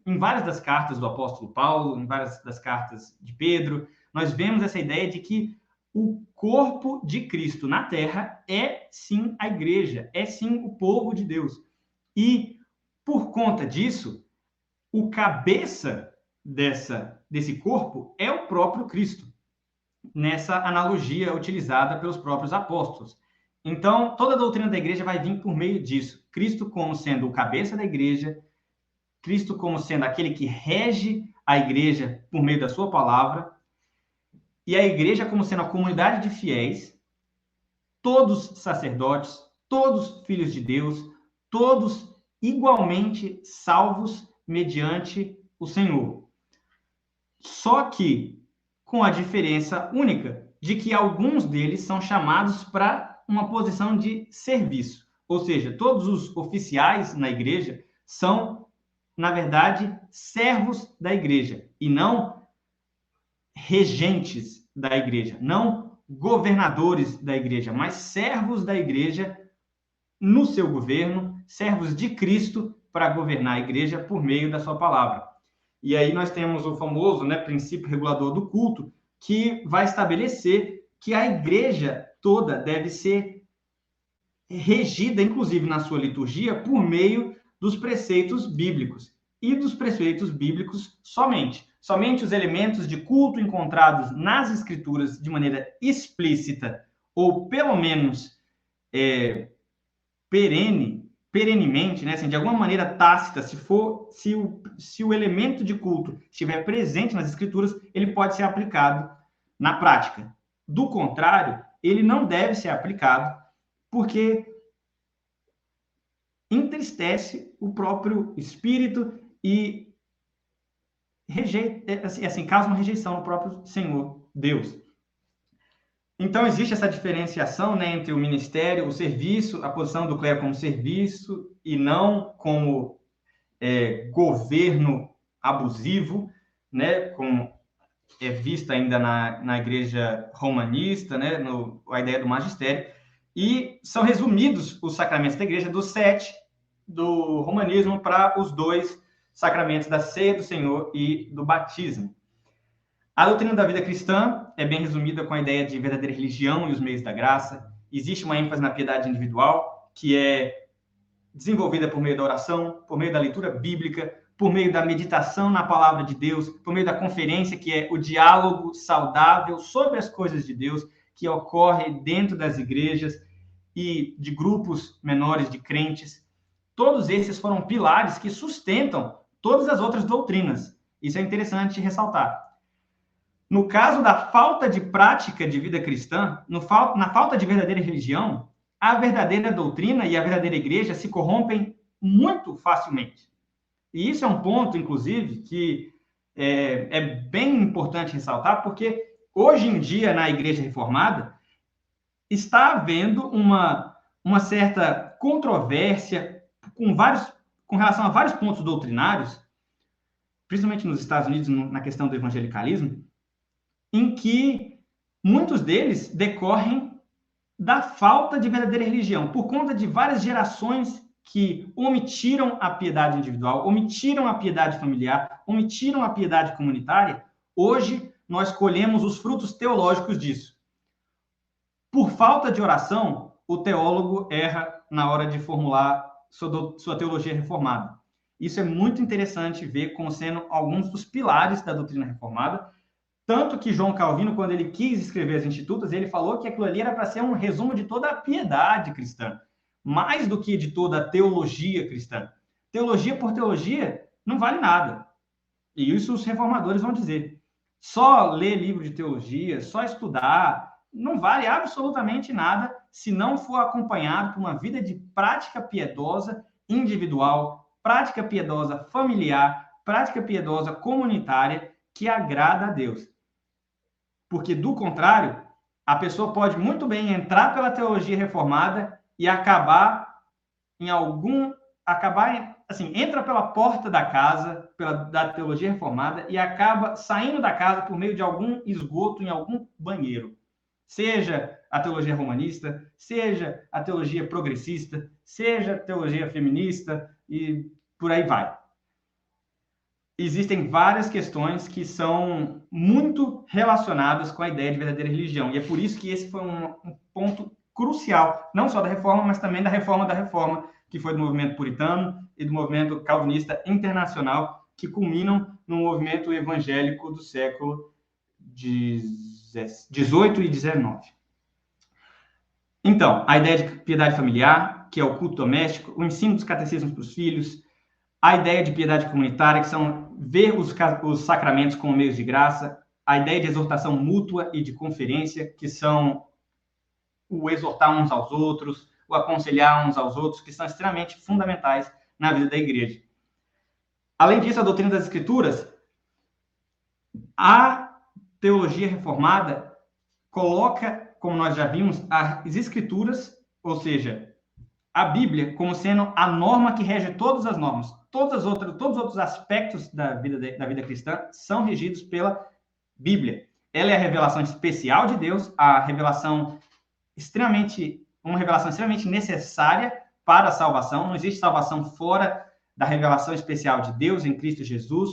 em várias das cartas do apóstolo Paulo, em várias das cartas de Pedro. Nós vemos essa ideia de que o corpo de Cristo na terra é sim a igreja, é sim o povo de Deus. E por conta disso, o cabeça desse corpo é o próprio Cristo, nessa analogia utilizada pelos próprios apóstolos. Então, toda a doutrina da igreja vai vir por meio disso. Cristo como sendo o cabeça da igreja, Cristo como sendo aquele que rege a igreja por meio da sua palavra, e a igreja como sendo a comunidade de fiéis, todos sacerdotes, todos filhos de Deus, todos igualmente salvos mediante o Senhor. Só que com a diferença única de que alguns deles são chamados para uma posição de serviço. Ou seja, todos os oficiais na igreja são, na verdade, servos da igreja e não regentes da igreja, não governadores da igreja, mas servos da igreja no seu governo, servos de Cristo para governar a igreja por meio da sua palavra. E aí nós temos o famoso princípio regulador do culto, que vai estabelecer que a igreja toda deve ser regida, inclusive na sua liturgia, por meio dos preceitos bíblicos. E dos preceitos bíblicos somente. Somente os elementos de culto encontrados nas Escrituras de maneira explícita, ou pelo menos perenemente, assim, de alguma maneira tácita, se o elemento de culto estiver presente nas Escrituras, ele pode ser aplicado na prática. Do contrário, ele não deve ser aplicado, porque entristece o próprio Espírito e causa uma rejeição no próprio Senhor Deus. Então, existe essa diferenciação entre o ministério, o serviço, a posição do clero como serviço e não como governo abusivo, como é vista ainda na igreja romanista, a ideia do magistério. E são resumidos os sacramentos da igreja dos 7 do romanismo para os 2 sacramentos da ceia do Senhor e do batismo. A doutrina da vida cristã é bem resumida com a ideia de verdadeira religião e os meios da graça. Existe uma ênfase na piedade individual, que é desenvolvida por meio da oração, por meio da leitura bíblica, por meio da meditação na palavra de Deus, por meio da conferência, que é o diálogo saudável sobre as coisas de Deus, que ocorre dentro das igrejas e de grupos menores de crentes. Todos esses foram pilares que sustentam todas as outras doutrinas. Isso é interessante ressaltar. No caso da falta de prática de vida cristã, na falta de verdadeira religião, a verdadeira doutrina e a verdadeira igreja se corrompem muito facilmente. E isso é um ponto, inclusive, que é bem importante ressaltar, porque hoje em dia, na Igreja Reformada, está havendo uma certa controvérsia com relação a vários pontos doutrinários, principalmente nos Estados Unidos, na questão do evangelicalismo, em que muitos deles decorrem da falta de verdadeira religião, por conta de várias gerações que omitiram a piedade individual, omitiram a piedade familiar, omitiram a piedade comunitária. Hoje, nós colhemos os frutos teológicos disso. Por falta de oração, o teólogo erra na hora de formular sua teologia reformada. Isso é muito interessante ver como sendo alguns dos pilares da doutrina reformada, tanto que João Calvino, quando ele quis escrever as Institutas, ele falou que aquilo ali era para ser um resumo de toda a piedade cristã, mais do que de toda a teologia cristã. Teologia por teologia não vale nada. E isso os reformadores vão dizer. Só ler livro de teologia, só estudar, não vale absolutamente nada se não for acompanhado por uma vida de prática piedosa individual, prática piedosa familiar, prática piedosa comunitária que agrada a Deus. Porque, do contrário, a pessoa pode muito bem entrar pela teologia reformada e acabar entra pela porta da casa, da teologia reformada, e acaba saindo da casa por meio de algum esgoto em algum banheiro. Seja a teologia romanista, seja a teologia progressista, seja a teologia feminista, e por aí vai. Existem várias questões que são muito relacionadas com a ideia de verdadeira religião. E é por isso que esse foi um ponto crucial, não só da reforma, mas também da reforma, que foi do movimento puritano e do movimento calvinista internacional, que culminam no movimento evangélico do século XVIII e XIX. Então, a ideia de piedade familiar, que é o culto doméstico, o ensino dos catecismos para os filhos, a ideia de piedade comunitária, que são ver os sacramentos como meios de graça, a ideia de exortação mútua e de conferência, que são o exortar uns aos outros, o aconselhar uns aos outros, que são extremamente fundamentais na vida da igreja. Além disso, a doutrina das Escrituras, a teologia reformada coloca, como nós já vimos, as Escrituras, ou seja, a Bíblia, como sendo a norma que rege todas as normas. Todos os outros aspectos da vida cristã são regidos pela Bíblia. Ela é a revelação especial de Deus, uma revelação extremamente necessária para a salvação. Não existe salvação fora da revelação especial de Deus em Cristo Jesus,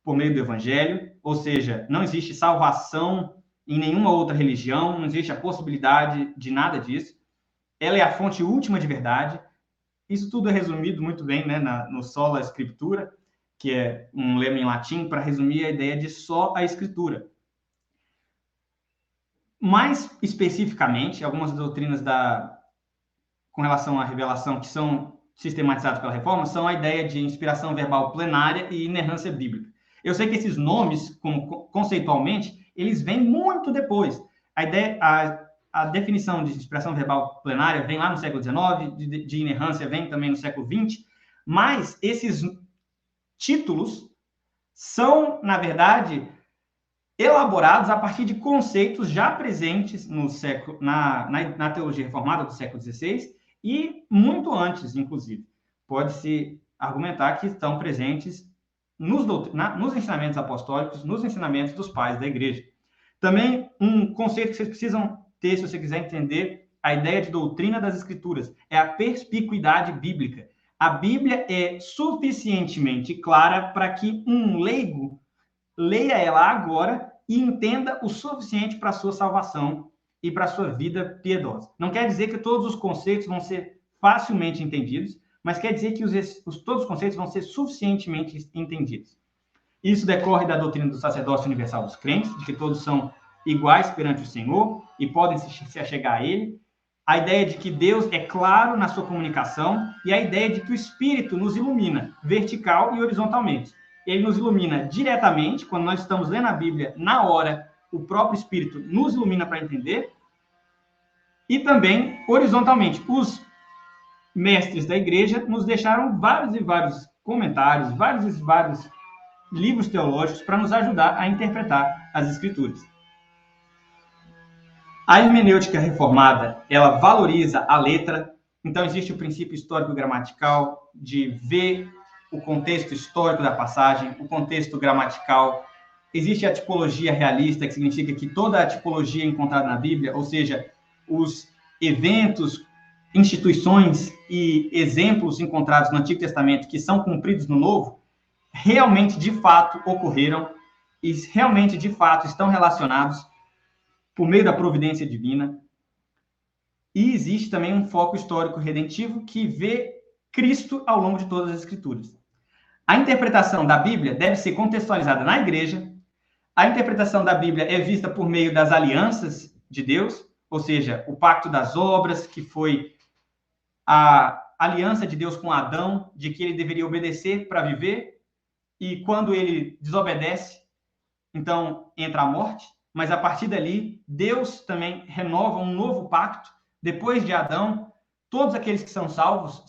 por meio do Evangelho. Ou seja, não existe salvação em nenhuma outra religião, não existe a possibilidade de nada disso. Ela é a fonte última de verdade. Isso tudo é resumido muito bem, né, no Sola Scriptura, que é um lema em latim para resumir a ideia de só a Escritura. Mais especificamente, algumas doutrinas com relação à revelação que são sistematizadas pela Reforma são a ideia de inspiração verbal plenária e inerrância bíblica. Eu sei que esses nomes, conceitualmente, eles vêm muito depois. A definição de inspiração verbal plenária vem lá no século XIX, de inerrância vem também no século XX, mas esses títulos são, na verdade, elaborados a partir de conceitos já presentes na teologia reformada do século XVI e muito antes, inclusive. Pode-se argumentar que estão presentes nos ensinamentos apostólicos, nos ensinamentos dos pais da igreja. Também um conceito que vocês precisam ter, se você quiser entender a ideia de doutrina das Escrituras, é a perspicuidade bíblica. A Bíblia é suficientemente clara para que um leigo leia ela agora e entenda o suficiente para a sua salvação e para a sua vida piedosa. Não quer dizer que todos os conceitos vão ser facilmente entendidos, mas quer dizer que todos os conceitos vão ser suficientemente entendidos. Isso decorre da doutrina do sacerdócio universal dos crentes, de que todos são iguais perante o Senhor e podem se achegar a Ele. A ideia de que Deus é claro na sua comunicação e a ideia de que o Espírito nos ilumina, vertical e horizontalmente. ele nos ilumina diretamente, quando nós estamos lendo a Bíblia, na hora, o próprio Espírito nos ilumina para entender, e também horizontalmente. Os mestres da igreja nos deixaram vários e vários comentários, vários e vários livros teológicos para nos ajudar a interpretar as Escrituras. A hermenêutica reformada, ela valoriza a letra, então existe o princípio histórico-gramatical de ver o contexto histórico da passagem, o contexto gramatical. Existe a tipologia realista, que significa que toda a tipologia encontrada na Bíblia, ou seja, os eventos, instituições e exemplos encontrados no Antigo Testamento que são cumpridos no Novo, realmente, de fato, ocorreram e realmente, de fato, estão relacionados por meio da providência divina. E existe também um foco histórico redentivo que vê Cristo ao longo de todas as Escrituras. A interpretação da Bíblia deve ser contextualizada na igreja. A interpretação da Bíblia é vista por meio das alianças de Deus, ou seja, o pacto das obras, que foi a aliança de Deus com Adão, de que ele deveria obedecer para viver, e quando ele desobedece, então entra a morte. Mas a partir dali, Deus também renova um novo pacto. Depois de Adão, todos aqueles que são salvos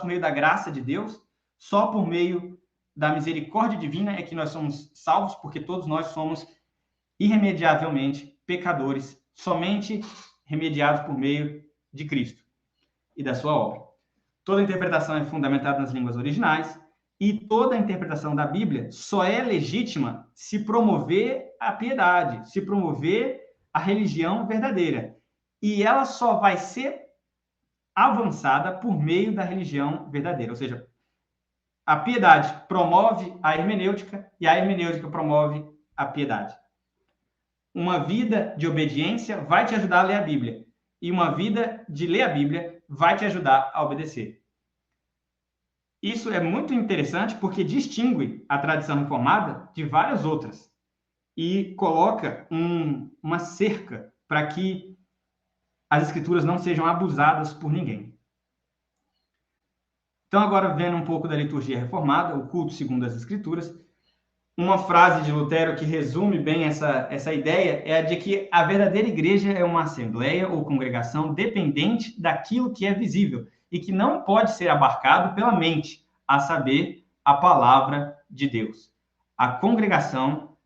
por meio da graça de Deus. Só por meio da misericórdia divina é que nós somos salvos, porque todos nós somos irremediavelmente pecadores, somente remediados por meio de Cristo e da sua obra. Toda interpretação é fundamentada nas línguas originais, e toda a interpretação da Bíblia só é legítima se promover a piedade, se promover a religião verdadeira. E ela só vai ser avançada por meio da religião verdadeira. Ou seja, a piedade promove a hermenêutica e a hermenêutica promove a piedade. Uma vida de obediência vai te ajudar a ler a Bíblia. E uma vida de ler a Bíblia vai te ajudar a obedecer. Isso é muito interessante porque distingue a tradição reformada de várias outras e coloca uma cerca para que as escrituras não sejam abusadas por ninguém. Então, agora vendo um pouco da liturgia reformada, o culto segundo as escrituras, uma frase de Lutero que resume bem essa ideia é a de que a verdadeira igreja é uma assembleia ou congregação dependente daquilo que é visível e que não pode ser abarcado pela mente, a saber, a palavra de Deus. A congregação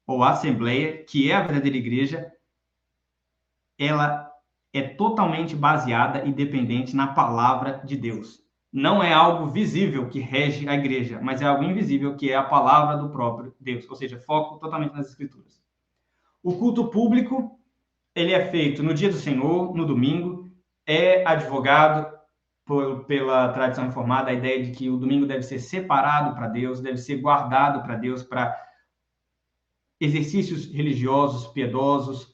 ou a assembleia, que é a verdadeira igreja, ela é totalmente baseada e dependente na palavra de Deus. Não é algo visível que rege a igreja, mas é algo invisível que é a palavra do próprio Deus, ou seja, foco totalmente nas escrituras. O culto público, ele é feito no dia do Senhor, no domingo, é advogado pela tradição reformada a ideia de que o domingo deve ser separado para Deus, deve ser guardado para Deus, para exercícios religiosos, piedosos,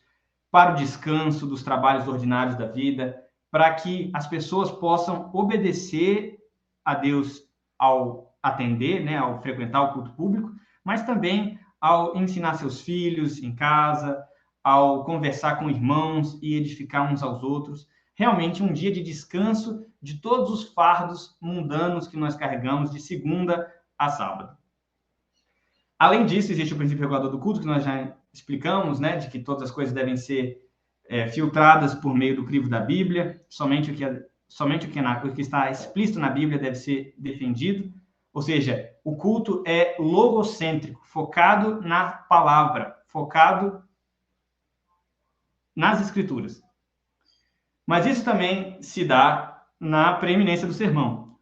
para o descanso dos trabalhos ordinários da vida, para que as pessoas possam obedecer a Deus ao atender, né, ao frequentar o culto público, mas também ao ensinar seus filhos em casa, ao conversar com irmãos e edificar uns aos outros. Realmente um dia de descanso de todos os fardos mundanos que nós carregamos de segunda a sábado. Além disso, existe o princípio regulador do culto, que nós já explicamos, né, de que todas as coisas devem ser filtradas por meio do crivo da Bíblia, somente o que está explícito na Bíblia deve ser defendido, ou seja, o culto é logocêntrico, focado na palavra, focado nas Escrituras. Mas isso também se dá na preeminência do sermão.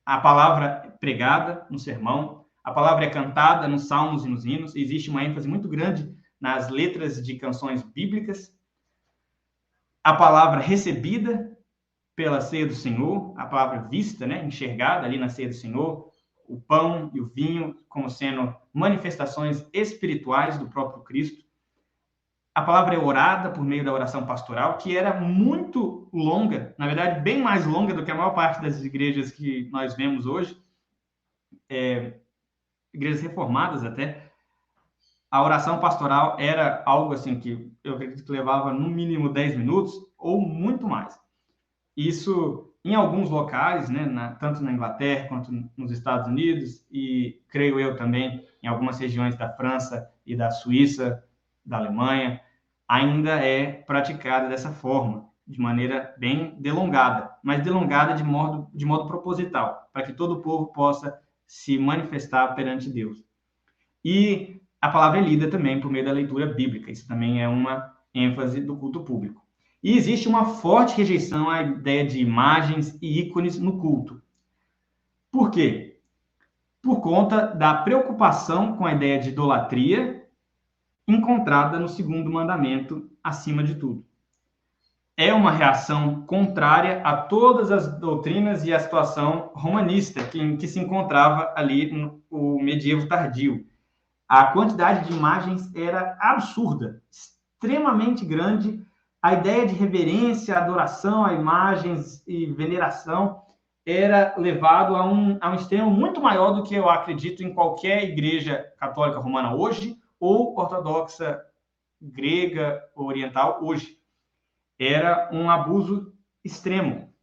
A palavra é pregada no sermão, a palavra é cantada nos salmos e nos hinos, existe uma ênfase muito grande nas letras de canções bíblicas, a palavra recebida pela ceia do Senhor, a palavra vista, né, enxergada ali na ceia do Senhor, o pão e o vinho como sendo manifestações espirituais do próprio Cristo. A palavra é orada por meio da oração pastoral, que era muito longa, na verdade, bem mais longa do que a maior parte das igrejas que nós vemos hoje, igrejas reformadas até. A oração pastoral era algo assim que eu acredito que levava no mínimo 10 minutos ou muito mais. Isso em alguns locais, né, tanto na Inglaterra quanto nos Estados Unidos, e creio eu também em algumas regiões da França e da Suíça, da Alemanha, ainda é praticada dessa forma, de maneira bem delongada, mas delongada de modo proposital, para que todo o povo possa se manifestar perante Deus. E a palavra é lida também por meio da leitura bíblica, isso também é uma ênfase do culto público. E existe uma forte rejeição à ideia de imagens e ícones no culto. Por quê? Por conta da preocupação com a ideia de idolatria encontrada no segundo mandamento, acima de tudo. É uma reação contrária a todas as doutrinas e a situação romanista que se encontrava ali no medievo tardio. A quantidade de imagens era absurda, extremamente grande. A ideia de reverência, adoração a imagens e veneração era levado a um extremo muito maior do que eu acredito em qualquer igreja católica romana hoje ou ortodoxa grega ou oriental hoje. Era um abuso extremo.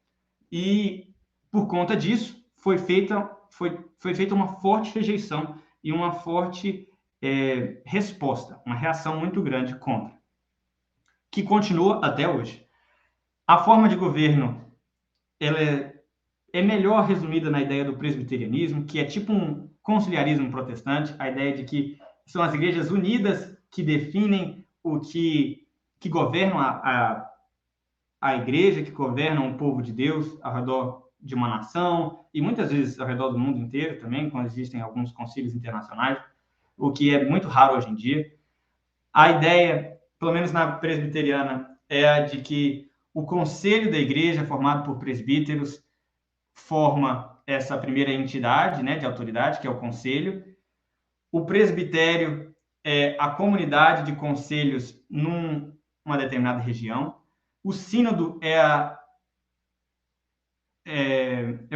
E, por conta disso, foi feita uma forte rejeição e uma forte resposta, uma reação muito grande contra, que continua até hoje. A forma de governo ela é melhor resumida na ideia do presbiterianismo, que é tipo um conciliarismo protestante, a ideia de que são as igrejas unidas que definem o que governam a igreja, que governam o povo de Deus ao redor de uma nação, e muitas vezes ao redor do mundo inteiro também, quando existem alguns concílios internacionais, o que é muito raro hoje em dia. A ideia, pelo menos na presbiteriana, é a de que o conselho da igreja, formado por presbíteros, forma essa primeira entidade, né, de autoridade, que é o conselho. O presbitério é a comunidade de conselhos numa determinada região. O sínodo é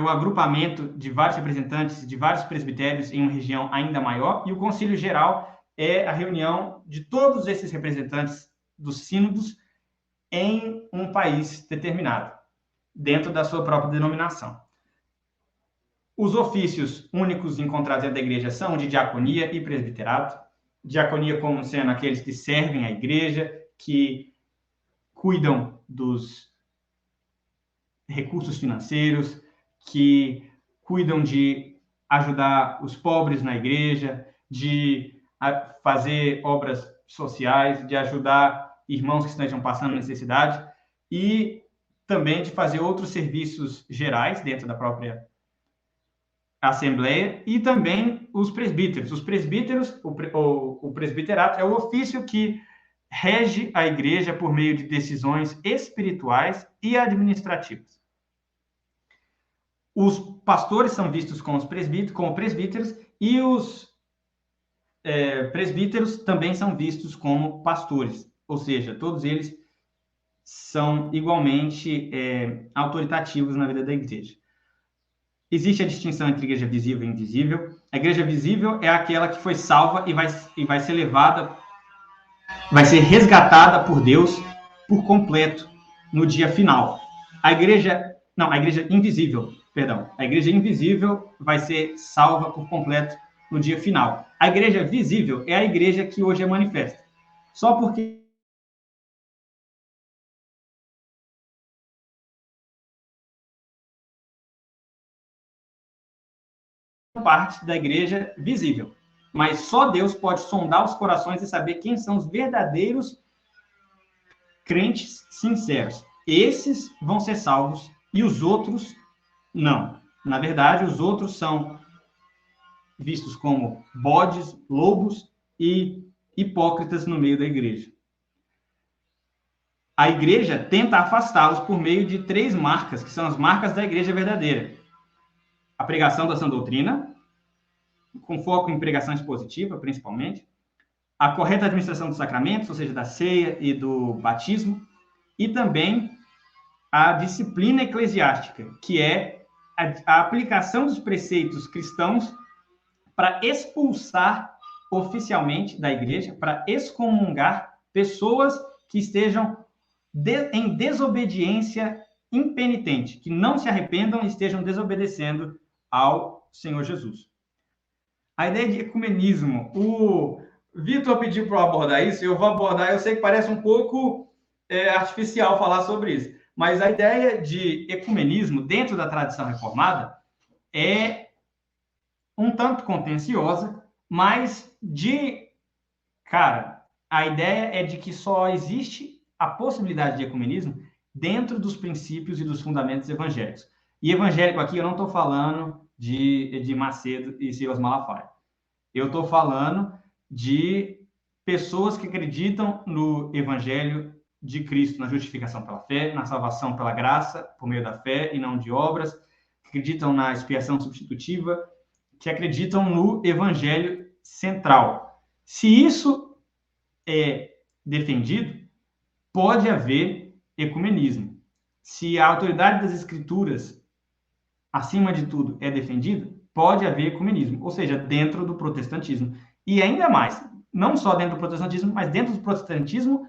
o agrupamento de vários representantes de vários presbitérios em uma região ainda maior, e o concílio geral é a reunião de todos esses representantes dos sínodos em um país determinado, dentro da sua própria denominação. Os ofícios únicos encontrados dentro da igreja são de diaconia e presbiterato. Diaconia como sendo aqueles que servem à igreja, que cuidam dos recursos financeiros, que cuidam de ajudar os pobres na igreja, de fazer obras sociais, de ajudar irmãos que estejam passando necessidade e também de fazer outros serviços gerais dentro da própria Assembleia, e também os presbíteros. Os presbíteros, o presbiterato é o ofício que rege a igreja por meio de decisões espirituais e administrativas. Os pastores são vistos como presbíteros, e os presbíteros também são vistos como pastores, ou seja, todos eles são igualmente autoritativos na vida da igreja. Existe a distinção entre igreja visível e invisível. A igreja visível é aquela que foi salva e vai ser levada, vai ser resgatada por Deus por completo no dia final. A igreja invisível, a igreja invisível vai ser salva por completo no dia final. A igreja visível é a igreja que hoje é manifesta. Só porque parte da igreja visível. Mas só Deus pode sondar os corações e saber quem são os verdadeiros crentes sinceros. Esses vão ser salvos e os outros não. Na verdade, os outros são vistos como bodes, lobos e hipócritas no meio da igreja. A igreja tenta afastá-los por meio de 3 marcas, que são as marcas da igreja verdadeira. A pregação da sã doutrina, com foco em pregação expositiva, principalmente, a correta administração dos sacramentos, ou seja, da ceia e do batismo, e também a disciplina eclesiástica, que é a aplicação dos preceitos cristãos para expulsar oficialmente da igreja, para excomungar pessoas que estejam em desobediência impenitente, que não se arrependam e estejam desobedecendo ao Senhor Jesus. A ideia de ecumenismo, o Vitor pediu para eu abordar isso, eu vou abordar, eu sei que parece um pouco artificial falar sobre isso, mas a ideia de ecumenismo dentro da tradição reformada é um tanto contenciosa, mas cara, a ideia é de que só existe a possibilidade de ecumenismo dentro dos princípios e dos fundamentos evangélicos. E evangélico aqui eu não estou falando de Macedo e Silas Malafaia. Eu estou falando de pessoas que acreditam no evangelho de Cristo, na justificação pela fé, na salvação pela graça, por meio da fé e não de obras, que acreditam na expiação substitutiva, que acreditam no evangelho central. Se isso é defendido, pode haver ecumenismo. Se a autoridade das escrituras, acima de tudo, é defendida, pode haver ecumenismo, ou seja, dentro do protestantismo. E ainda mais, não só dentro do protestantismo, mas dentro do protestantismo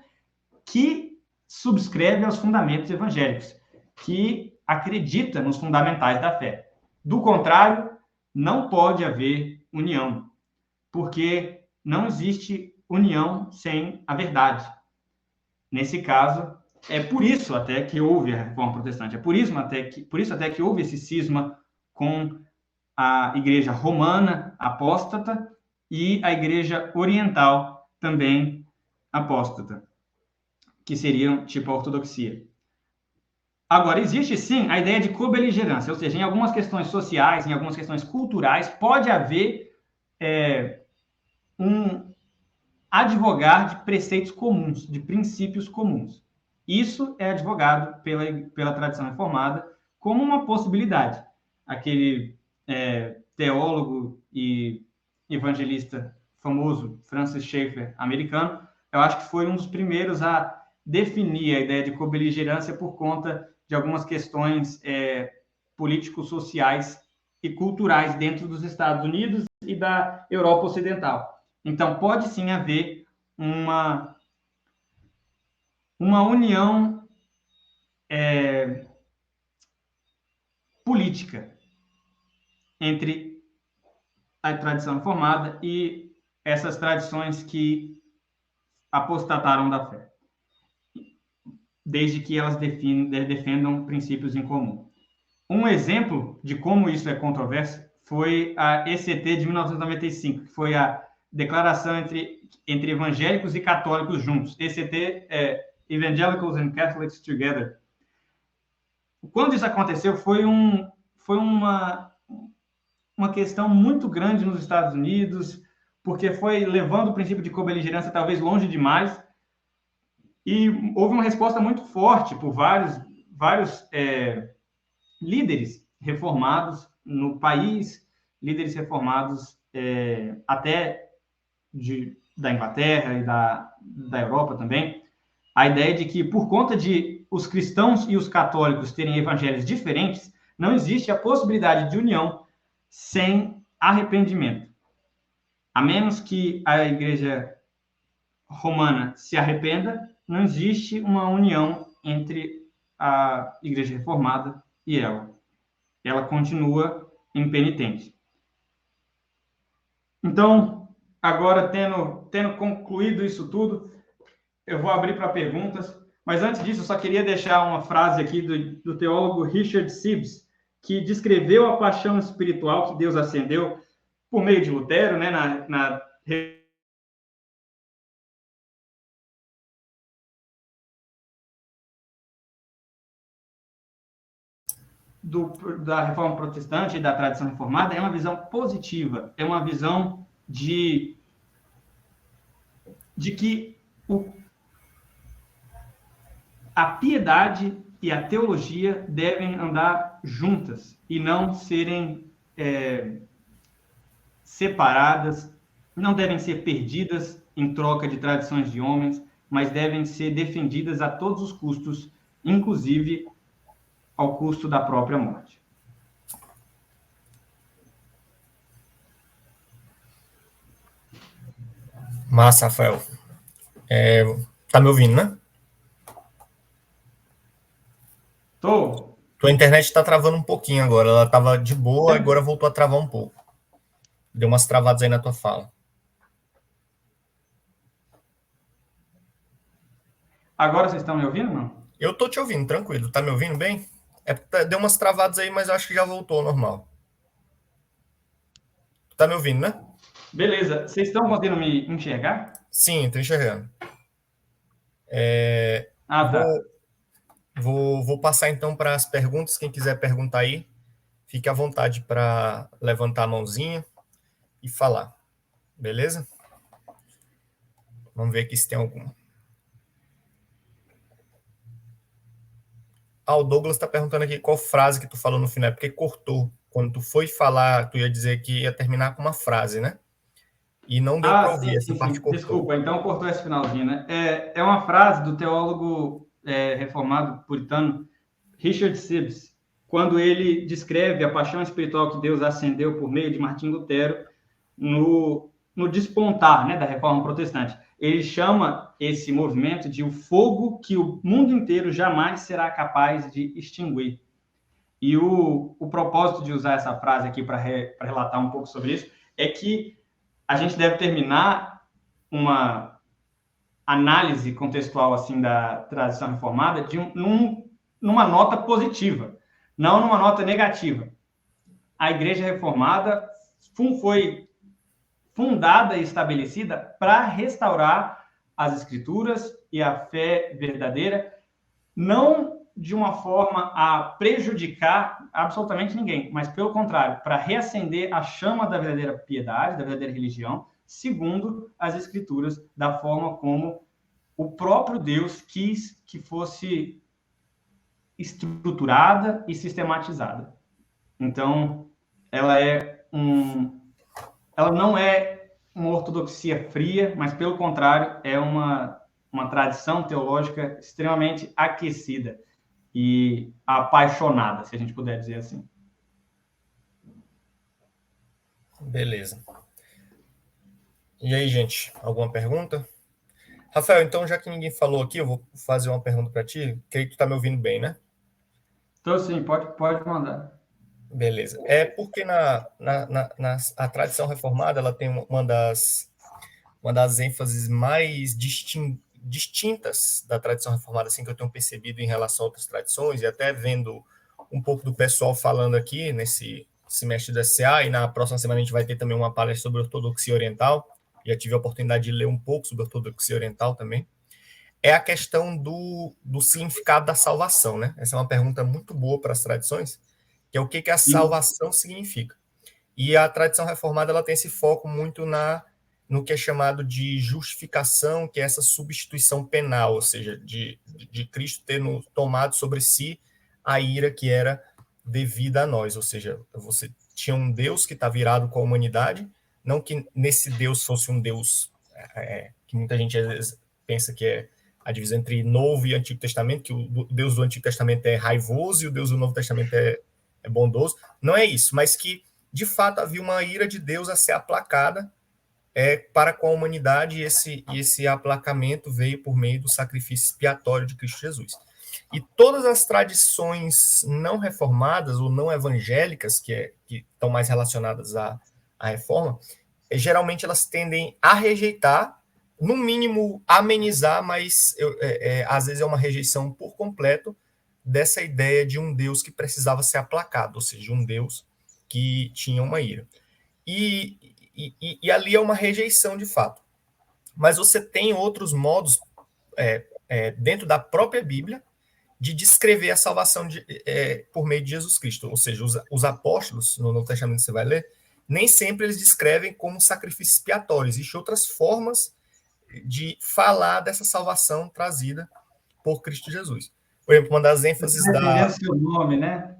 que subscreve aos fundamentos evangélicos, que acredita nos fundamentais da fé. Do contrário, não pode haver união, porque não existe união sem a verdade. Nesse caso, é por isso até que houve a Reforma Protestante, é por isso até que houve esse cisma com a Igreja Romana apóstata e a Igreja Oriental também apóstata, que seriam tipo a ortodoxia. Agora, existe sim a ideia de cobeligerância, ou seja, em algumas questões sociais, em algumas questões culturais, pode haver um advogar de preceitos comuns, de princípios comuns. Isso é advogado pela tradição reformada como uma possibilidade. Aquele teólogo e evangelista famoso, Francis Schaeffer, americano, eu acho que foi um dos primeiros a definir a ideia de cobeligerância por conta de algumas questões político-sociais e culturais dentro dos Estados Unidos e da Europa Ocidental. Então, pode sim haver uma união política entre a tradição reformada e essas tradições que apostataram da fé, desde que elas defendam princípios em comum. Um exemplo de como isso é controverso foi a ECT de 1995, que foi a declaração entre evangélicos e católicos juntos. ECT é Evangelicals and Catholics Together. Quando isso aconteceu, foi uma questão muito grande nos Estados Unidos, porque foi levando o princípio de cobeligerância talvez longe demais, e houve uma resposta muito forte por vários líderes reformados no país, líderes reformados até da Inglaterra e da Europa também, a ideia de que, por conta de os cristãos e os católicos terem evangelhos diferentes, não existe a possibilidade de união sem arrependimento. A menos que a Igreja Romana se arrependa, não existe uma união entre a Igreja Reformada e ela. Ela continua impenitente. Então, agora, tendo concluído isso tudo, eu vou abrir para perguntas, mas antes disso, eu só queria deixar uma frase aqui do teólogo Richard Sibbes, que descreveu a paixão espiritual que Deus acendeu por meio de Lutero, né, na da Reforma Protestante e da tradição reformada, é uma visão positiva, é uma visão de que a piedade e a teologia devem andar juntas e não serem separadas, não devem ser perdidas em troca de tradições de homens, mas devem ser defendidas a todos os custos, inclusive ao custo da própria morte. Massa, Rafael. Tá me ouvindo, né? Tô. Tua internet está travando um pouquinho agora. Ela estava de boa, agora voltou a travar um pouco. Deu umas travadas aí na tua fala. Agora vocês estão me ouvindo, não? Eu tô te ouvindo, tranquilo. Tá me ouvindo bem? Deu umas travadas aí, mas eu acho que já voltou ao normal. Tá me ouvindo, né? Beleza. Vocês estão conseguindo me enxergar? Sim, tô enxergando. Ah, tá. Vou passar então para as perguntas. Quem quiser perguntar aí, fique à vontade para levantar a mãozinha e falar. Beleza? Vamos ver aqui se tem alguma. O Douglas está perguntando aqui qual frase que tu falou no final, porque cortou. Quando tu foi falar, tu ia dizer que ia terminar com uma frase, né? E não deu para ouvir, essa parte sim. cortou. Desculpa, então cortou esse finalzinho, né? É uma frase do teólogo reformado puritano Richard Sibbes, quando ele descreve a paixão espiritual que Deus acendeu por meio de Martim Lutero no despontar, né, da Reforma Protestante. Ele chama esse movimento de o fogo que o mundo inteiro jamais será capaz de extinguir. E o propósito de usar essa frase aqui para relatar um pouco sobre isso é que a gente deve terminar uma análise contextual assim da tradição reformada numa nota positiva, não numa nota negativa. A Igreja Reformada foi fundada e estabelecida para restaurar as Escrituras e a fé verdadeira, não de uma forma a prejudicar absolutamente ninguém, mas pelo contrário, para reacender a chama da verdadeira piedade, da verdadeira religião, segundo as Escrituras, da forma como o próprio Deus quis que fosse estruturada e sistematizada. Então, ela não é uma ortodoxia fria, mas pelo contrário, é uma tradição teológica extremamente aquecida e apaixonada, se a gente puder dizer assim. Beleza. E aí, gente, alguma pergunta? Rafael, então, já que ninguém falou aqui, eu vou fazer uma pergunta para ti. Creio que tu tá me ouvindo bem, né? Então, sim, pode mandar. Beleza. É porque a tradição reformada ela tem uma das ênfases mais distintas da tradição reformada, assim, que eu tenho percebido em relação a outras tradições, e até vendo um pouco do pessoal falando aqui nesse semestre da SCA, e na próxima semana a gente vai ter também uma palestra sobre ortodoxia oriental. Já tive a oportunidade de ler um pouco sobre ortodoxia oriental também. É a questão do significado da salvação, né? Essa é uma pergunta muito boa para as tradições, que é o que a salvação significa. E a tradição reformada ela tem esse foco muito no que é chamado de justificação, que é essa substituição penal, ou seja, de Cristo ter tomado sobre si a ira que era devida a nós, ou seja, você tinha um Deus que está virado com a humanidade, não que nesse Deus fosse um Deus que muita gente às vezes pensa que é a divisão entre Novo e Antigo Testamento, que o Deus do Antigo Testamento é raivoso e o Deus do Novo Testamento é bondoso. Não é isso, mas que, de fato, havia uma ira de Deus a ser aplacada para com a humanidade, e esse aplacamento veio por meio do sacrifício expiatório de Cristo Jesus. E todas as tradições não reformadas ou não evangélicas, que estão mais relacionadas à reforma, geralmente elas tendem a rejeitar, no mínimo amenizar, mas às vezes é uma rejeição por completo dessa ideia de um Deus que precisava ser aplacado, ou seja, um Deus que tinha uma ira. E ali é uma rejeição de fato. Mas você tem outros modos dentro da própria Bíblia de descrever a salvação por meio de Jesus Cristo. Ou seja, os apóstolos, no Novo Testamento você vai ler, nem sempre eles descrevem como sacrifício expiatório. Existem outras formas de falar dessa salvação trazida por Cristo Jesus. Por exemplo, uma das ênfases Está defendendo o seu nome, né?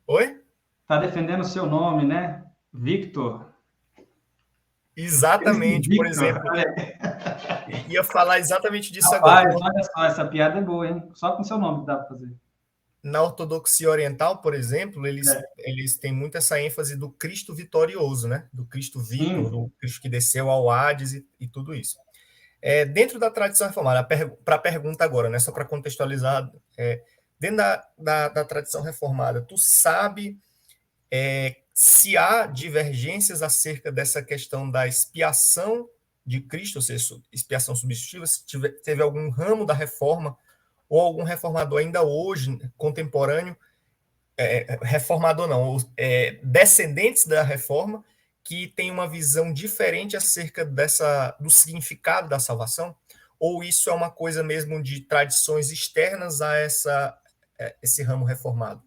Oi? Está defendendo o seu nome, né? Victor. Exatamente, por Victor, exemplo, ia falar exatamente disso rapaz, agora. olha só, essa piada é boa, hein? Só com seu nome dá para fazer. Na ortodoxia oriental, por exemplo, eles têm muito essa ênfase do Cristo vitorioso, né? Do Cristo Vitor, do Cristo que desceu ao Hades e tudo isso. Dentro da tradição reformada, para a pergunta agora, né? Só para contextualizar, Dentro da tradição reformada, tu sabe se há divergências acerca dessa questão da expiação de Cristo, ou seja, expiação substitutiva, se teve algum ramo da reforma ou algum reformador ainda hoje, contemporâneo, reformador não, descendentes da reforma, que tem uma visão diferente acerca do significado da salvação, ou isso é uma coisa mesmo de tradições externas a esse ramo reformado?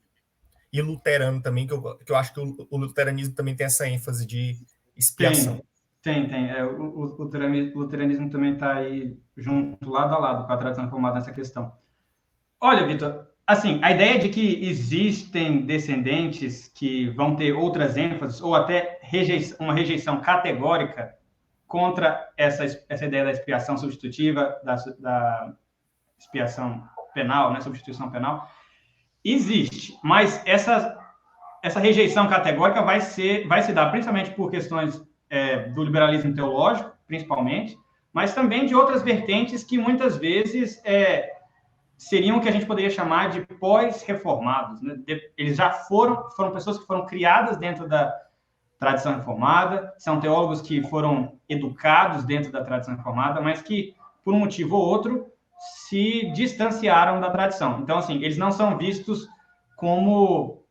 E luterano também, que eu acho que o luteranismo também tem essa ênfase de expiação. Tem. O luteranismo também está aí junto, lado a lado, com a tradição reformada nessa questão. Olha, Vitor, assim, a ideia de que existem descendentes que vão ter outras ênfases ou até uma rejeição categórica contra essa ideia da expiação substitutiva, da expiação penal, né, substituição penal, existe, mas essa rejeição categórica vai se dar principalmente por questões do liberalismo teológico, principalmente, mas também de outras vertentes que muitas vezes seriam o que a gente poderia chamar de pós-reformados. Né? Eles já foram pessoas que foram criadas dentro da tradição reformada, são teólogos que foram educados dentro da tradição reformada, mas que, por um motivo ou outro, se distanciaram da tradição. Então, assim, eles não são vistos como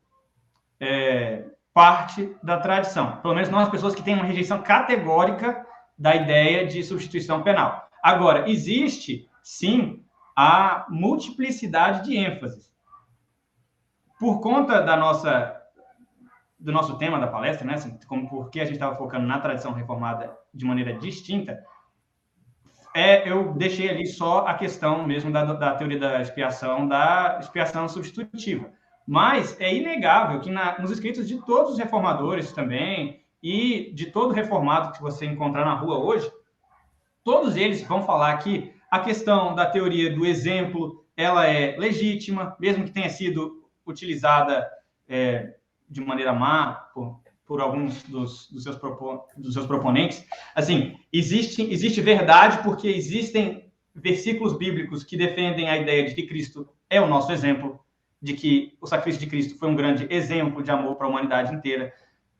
parte da tradição. Pelo menos não as pessoas que têm uma rejeição categórica da ideia de substituição penal. Agora, existe, sim, a multiplicidade de ênfases. Por conta do nosso tema da palestra, né, assim, como porque a gente estava focando na tradição reformada de maneira distinta, eu deixei ali só a questão mesmo da teoria da expiação substitutiva. Mas é inegável que nos escritos de todos os reformadores também, e de todo reformado que você encontrar na rua hoje, todos eles vão falar que a questão da teoria do exemplo, ela é legítima, mesmo que tenha sido utilizada de maneira má por alguns dos seus proponentes. Assim, existe verdade porque existem versículos bíblicos que defendem a ideia de que Cristo é o nosso exemplo, de que o sacrifício de Cristo foi um grande exemplo de amor para a humanidade inteira.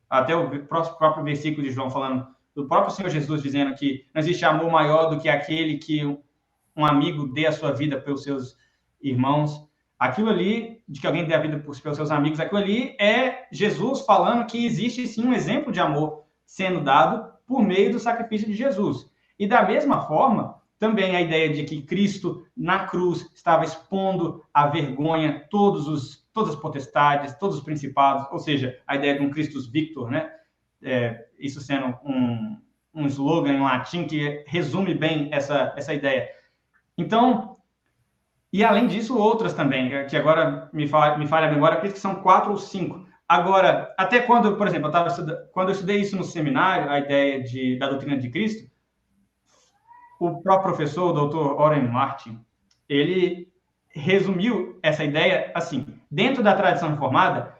Até o próprio versículo de João falando do próprio Senhor Jesus dizendo que não existe amor maior do que aquele que um amigo dê a sua vida pelos seus irmãos. Aquilo ali, de que alguém dê a vida pelos seus amigos, aquilo ali é Jesus falando que existe sim um exemplo de amor sendo dado por meio do sacrifício de Jesus. E da mesma forma, também a ideia de que Cristo, na cruz, estava expondo à vergonha todas as potestades, todos os principados, ou seja, a ideia de um Christus Victor, né? Isso sendo um slogan em latim que resume bem essa ideia. Então, e além disso, outras também, que agora me falha a memória, acredito que são 4 ou 5. Agora, até quando, por exemplo, quando eu estudei isso no seminário, a ideia da doutrina de Cristo, o próprio professor, o doutor Oren Martin, ele resumiu essa ideia assim: dentro da tradição reformada,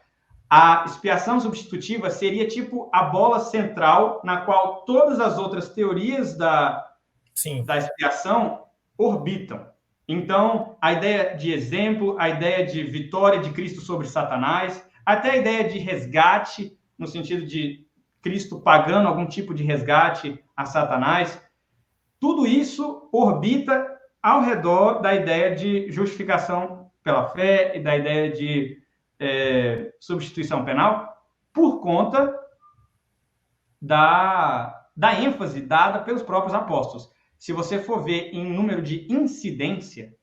a expiação substitutiva seria tipo a bola central na qual todas as outras teorias da expiação orbitam. Então, a ideia de exemplo, a ideia de vitória de Cristo sobre Satanás, até a ideia de resgate, no sentido de Cristo pagando algum tipo de resgate a Satanás, tudo isso orbita ao redor da ideia de justificação pela fé e da ideia de substituição penal, por conta da ênfase dada pelos próprios apóstolos. Se você for ver em número de incidência,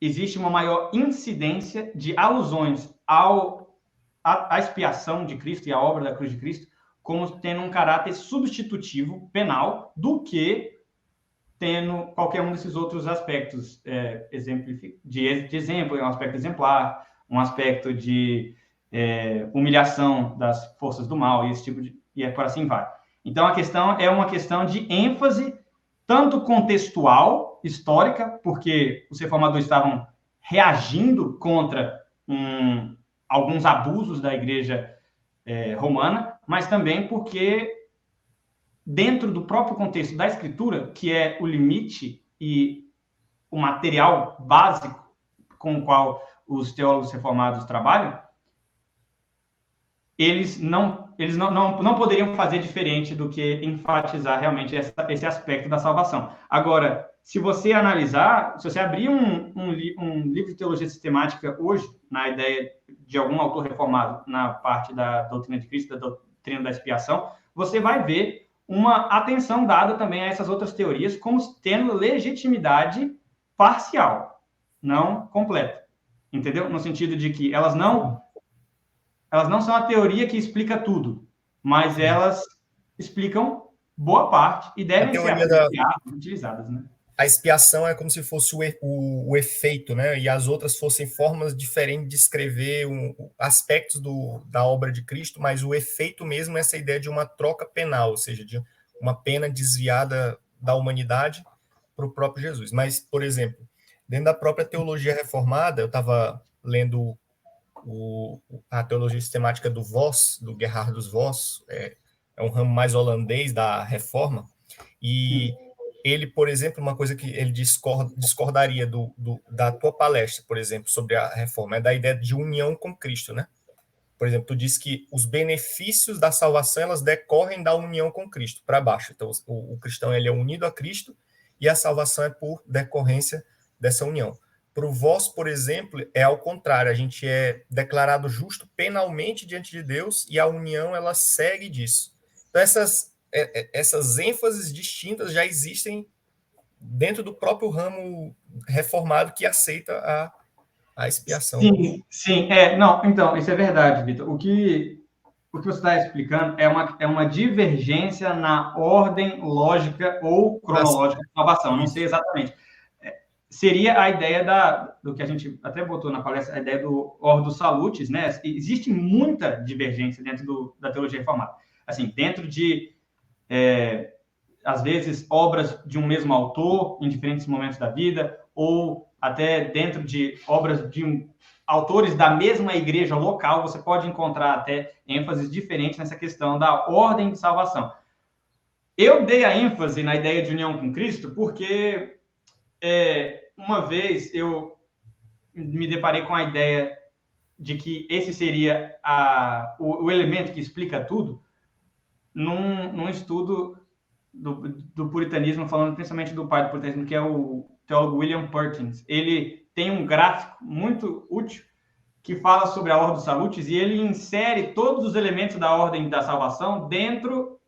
existe uma maior incidência de alusões à expiação de Cristo e à obra da cruz de Cristo como tendo um caráter substitutivo penal do que tendo qualquer um desses outros aspectos de exemplo, um aspecto exemplar, um aspecto de humilhação das forças do mal, e por assim vai. Então, a questão é uma questão de ênfase tanto contextual, histórica, porque os reformadores estavam reagindo contra alguns abusos da Igreja romana, mas também porque, dentro do próprio contexto da Escritura, que é o limite e o material básico com o qual os teólogos reformados trabalham, eles não poderiam fazer diferente do que enfatizar realmente esse aspecto da salvação. Agora, se você analisar, se você abrir um livro de teologia sistemática hoje, na ideia de algum autor reformado, na parte da doutrina de Cristo, da doutrina da expiação, você vai ver uma atenção dada também a essas outras teorias como tendo legitimidade parcial, não completa. Entendeu? No sentido de que elas não são a teoria que explica tudo, mas elas explicam boa parte e devem ser utilizadas, né? A expiação é como se fosse o efeito, né? E as outras fossem formas diferentes de escrever aspectos da obra de Cristo, mas o efeito mesmo é essa ideia de uma troca penal, ou seja, de uma pena desviada da humanidade para o próprio Jesus. Mas, por exemplo, dentro da própria teologia reformada, eu estava lendo a teologia sistemática do Vos, do Gerhardus Vos, é um ramo mais holandês da reforma, e ele, por exemplo, uma coisa que ele discordaria da tua palestra, por exemplo, sobre a reforma, é da ideia de união com Cristo, né? Por exemplo, tu disse que os benefícios da salvação, elas decorrem da união com Cristo, para baixo. Então, o cristão ele é unido a Cristo e a salvação é por decorrência dessa união. Para o Vos, por exemplo, é ao contrário, a gente é declarado justo penalmente diante de Deus e a união, ela segue disso. Então, essas ênfases distintas já existem dentro do próprio ramo reformado que aceita a expiação. Sim. Não, então, isso é verdade, Vitor. O que você está explicando é uma divergência na ordem lógica ou cronológica da salvação, não sei exatamente. Seria a ideia do que a gente até botou na palestra, a ideia do Ordo Salutis, né? Existe muita divergência dentro da teologia reformada. Assim, dentro de às vezes, obras de um mesmo autor em diferentes momentos da vida, ou até dentro de obras de autores da mesma igreja local, você pode encontrar até ênfases diferentes nessa questão da ordem de salvação. Eu dei a ênfase na ideia de união com Cristo porque uma vez eu me deparei com a ideia de que esse seria o elemento que explica tudo num estudo do puritanismo, falando principalmente do pai do puritanismo, que é o teólogo William Perkins. Ele tem um gráfico muito útil que fala sobre a Ordo Salutis e ele insere todos os elementos da ordem da salvação dentro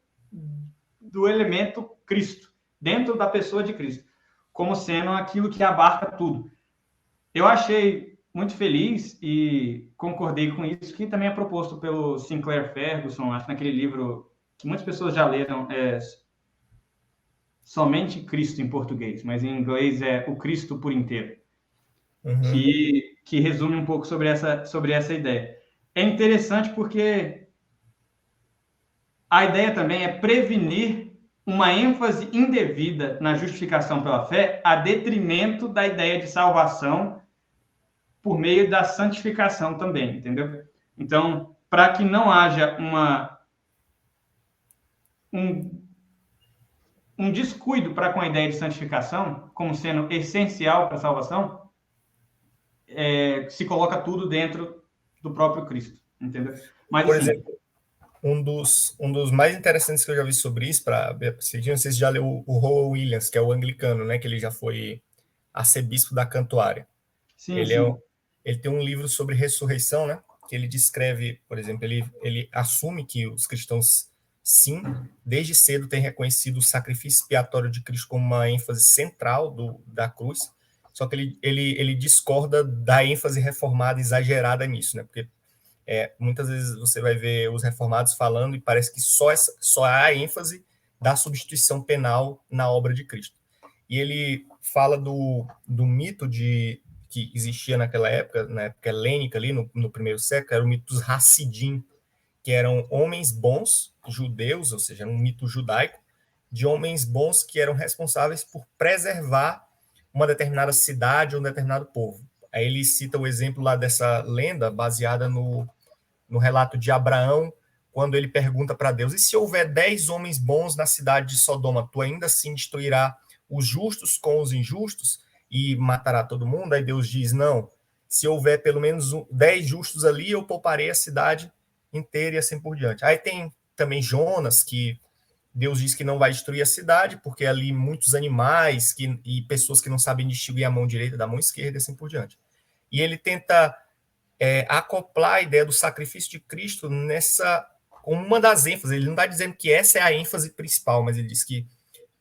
do elemento Cristo, dentro da pessoa de Cristo, como sendo aquilo que abarca tudo. Eu achei muito feliz e concordei com isso, que também é proposto pelo Sinclair Ferguson, acho naquele livro que muitas pessoas já leram, Somente Cristo em português, mas em inglês é O Cristo por Inteiro, que resume um pouco sobre essa ideia. É interessante porque a ideia também é prevenir uma ênfase indevida na justificação pela fé a detrimento da ideia de salvação por meio da santificação também, entendeu? Então, para que não haja um descuido para com a ideia de santificação, como sendo essencial para a salvação, se coloca tudo dentro do próprio Cristo, entendeu? Mas, por exemplo, um dos mais interessantes que eu já vi sobre isso, não sei se já leu o Howell Williams, que é o anglicano, né, que ele já foi arcebispo da Cantuária. Ele tem um livro sobre ressurreição, né, que ele descreve, por exemplo, ele assume que os cristãos, sim, desde cedo têm reconhecido o sacrifício expiatório de Cristo como uma ênfase central da cruz, só que ele discorda da ênfase reformada exagerada nisso, né, porque muitas vezes você vai ver os reformados falando e parece que só há ênfase da substituição penal na obra de Cristo. E ele fala do mito que existia naquela época, na época helênica, ali no primeiro século, era o mito dos Hassidim, que eram homens bons, judeus, ou seja, um mito judaico, de homens bons que eram responsáveis por preservar uma determinada cidade ou um determinado povo. Aí ele cita o exemplo lá dessa lenda baseada no relato de Abraão, quando ele pergunta para Deus, e se houver 10 homens bons na cidade de Sodoma, tu ainda assim destruirá os justos com os injustos e matará todo mundo? Aí Deus diz, não, se houver pelo menos 10 justos ali, eu pouparei a cidade inteira e assim por diante. Aí tem também Jonas, que Deus diz que não vai destruir a cidade, porque ali muitos animais e pessoas que não sabem distinguir a mão direita da mão esquerda e assim por diante. E ele tenta acoplar a ideia do sacrifício de Cristo nessa, como uma das ênfases. Ele não está dizendo que essa é a ênfase principal, mas ele diz que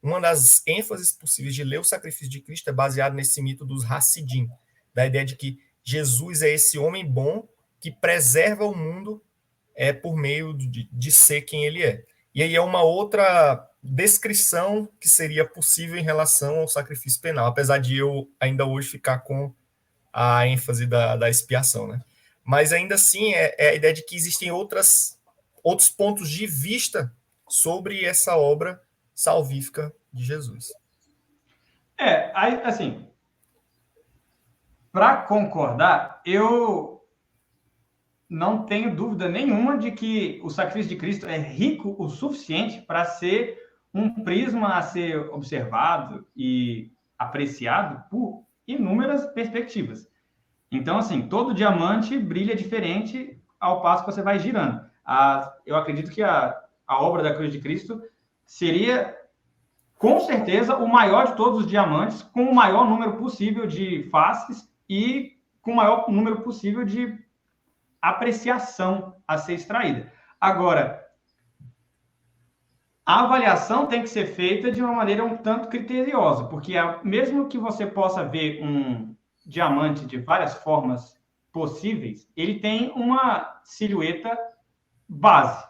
uma das ênfases possíveis de ler o sacrifício de Cristo é baseado nesse mito dos Hassidim, da ideia de que Jesus é esse homem bom que preserva o mundo por meio de ser quem ele é. E aí é uma outra descrição que seria possível em relação ao sacrifício penal, apesar de eu ainda hoje ficar com a ênfase da expiação, né? Mas ainda assim é a ideia de que existem outros pontos de vista sobre essa obra salvífica de Jesus. Aí, assim, para concordar, eu não tenho dúvida nenhuma de que o sacrifício de Cristo é rico o suficiente para ser um prisma a ser observado e apreciado por inúmeras perspectivas. Então, assim, todo diamante brilha diferente ao passo que você vai girando. Eu acredito que a obra da cruz de Cristo seria, com certeza, o maior de todos os diamantes, com o maior número possível de faces e com o maior número possível de apreciação a ser extraída. Agora, a avaliação tem que ser feita de uma maneira um tanto criteriosa, porque mesmo que você possa ver um diamante de várias formas possíveis, ele tem uma silhueta base.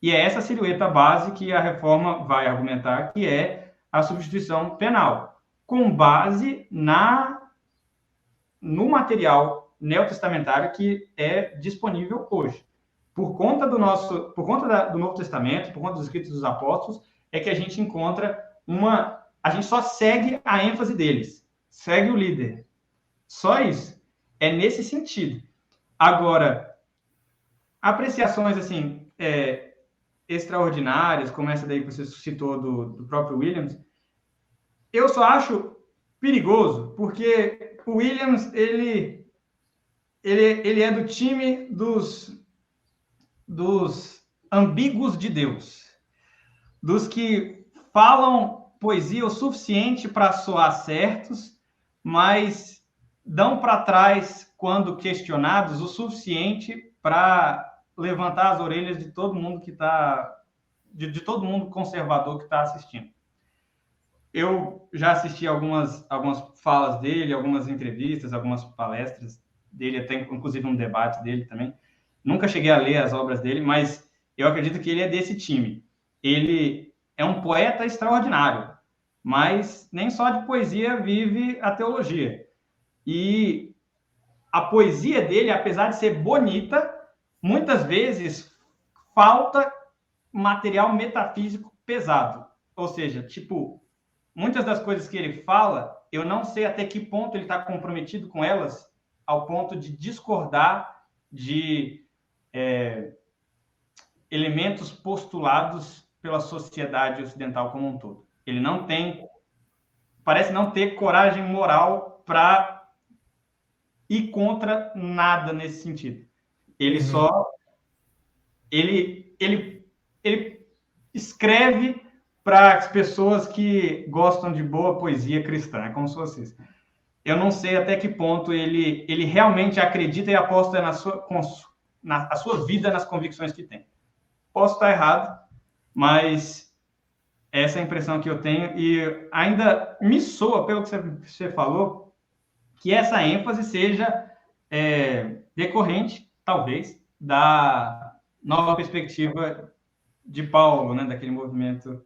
E é essa silhueta base que a reforma vai argumentar, que é a substituição penal, com base no material neotestamentário que é disponível hoje. Por conta do Novo Testamento, por conta dos escritos dos apóstolos, é que a gente encontra a gente só segue a ênfase deles, segue o líder. Só isso. É nesse sentido. Agora, apreciações assim extraordinárias, como essa daí que você citou do próprio Williams, eu só acho perigoso, porque o Williams, ele é do time dos ambíguos de Deus, dos que falam poesia o suficiente para soar certos, mas dão para trás, quando questionados, o suficiente para levantar as orelhas de todo mundo que está, de todo mundo conservador que está assistindo. Eu já assisti algumas falas dele, algumas entrevistas, algumas palestras dele, até inclusive um debate dele também. Nunca cheguei a ler as obras dele, mas eu acredito que ele é desse time. Ele é um poeta extraordinário, mas nem só de poesia vive a teologia. E a poesia dele, apesar de ser bonita, muitas vezes falta material metafísico pesado. Ou seja, tipo, muitas das coisas que ele fala, eu não sei até que ponto ele está comprometido com elas, ao ponto de discordar de elementos postulados pela sociedade ocidental como um todo. Ele parece não ter coragem moral para ir contra nada nesse sentido. Ele ele escreve para as pessoas que gostam de boa poesia cristã, é como se fosse isso. Eu não sei até que ponto ele realmente acredita e aposta na sua vida, nas convicções que tem. Posso estar errado, mas essa é a impressão que eu tenho, e ainda me soa, pelo que você falou, que essa ênfase seja decorrente, talvez, da nova perspectiva de Paulo, né, daquele movimento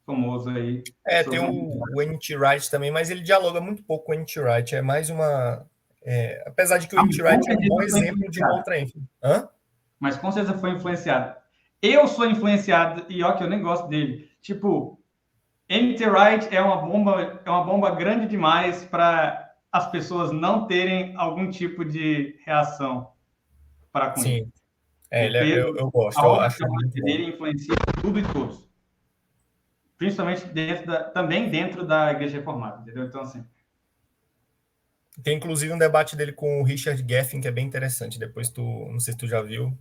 famoso aí. Tem o N.T. Wright também, mas ele dialoga muito pouco com o N.T. Wright. É mais uma... apesar de que o N.T. Wright é um bom exemplo de uma outra ênfase. Mas com certeza foi influenciado. Eu sou influenciado, e ó que eu nem gosto dele. Tipo, N.T. Wright é uma bomba grande demais para as pessoas não terem algum tipo de reação para com ele. Sim, eu gosto. Eu acho dele influencia tudo e todos. Principalmente também dentro da Igreja Reformada, entendeu? Então, assim... Tem inclusive um debate dele com o Richard Geffen, que é bem interessante. Depois não sei se tu já viu,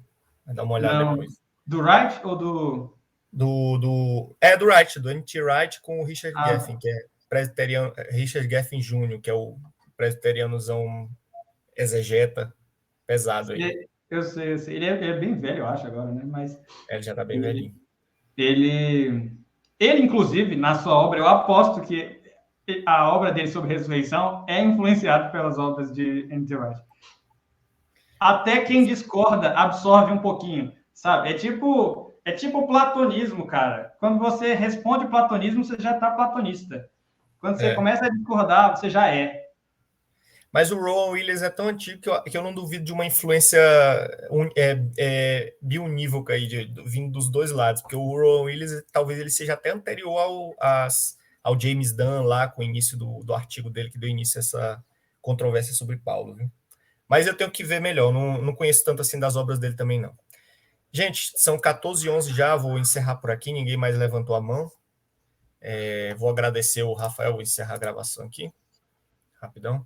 vai dar uma olhada Não. depois. Do Wright ou do. Do Wright, do N.T. Wright com o Richard Ah, Geffen, que é presbiteriano, Richard Geffen Jr., que é o presbiterianozão exegeta pesado aí. eu sei. Ele é bem velho, eu acho, agora, né? Mas Ele já tá bem ele, velhinho. ele, ele, inclusive, na sua obra, eu aposto que a obra dele sobre ressurreição é influenciada pelas obras de N.T. Wright. Até quem discorda absorve um pouquinho, sabe? É tipo o platonismo, cara. Quando você responde platonismo, você já está platonista. Quando você É. começa a discordar, você já é. Mas o Rowan Williams é tão antigo que eu não duvido de uma influência biunívoca aí, vindo dos dois lados, porque o Rowan Williams talvez ele seja até anterior ao James Dunn lá, com o início do artigo dele, que deu início a essa controvérsia sobre Paulo, viu? Mas eu tenho que ver melhor, não conheço tanto assim das obras dele também, não. Gente, são 14h11 já, vou encerrar por aqui, ninguém mais levantou a mão. Vou agradecer o Rafael, vou encerrar a gravação aqui, rapidão.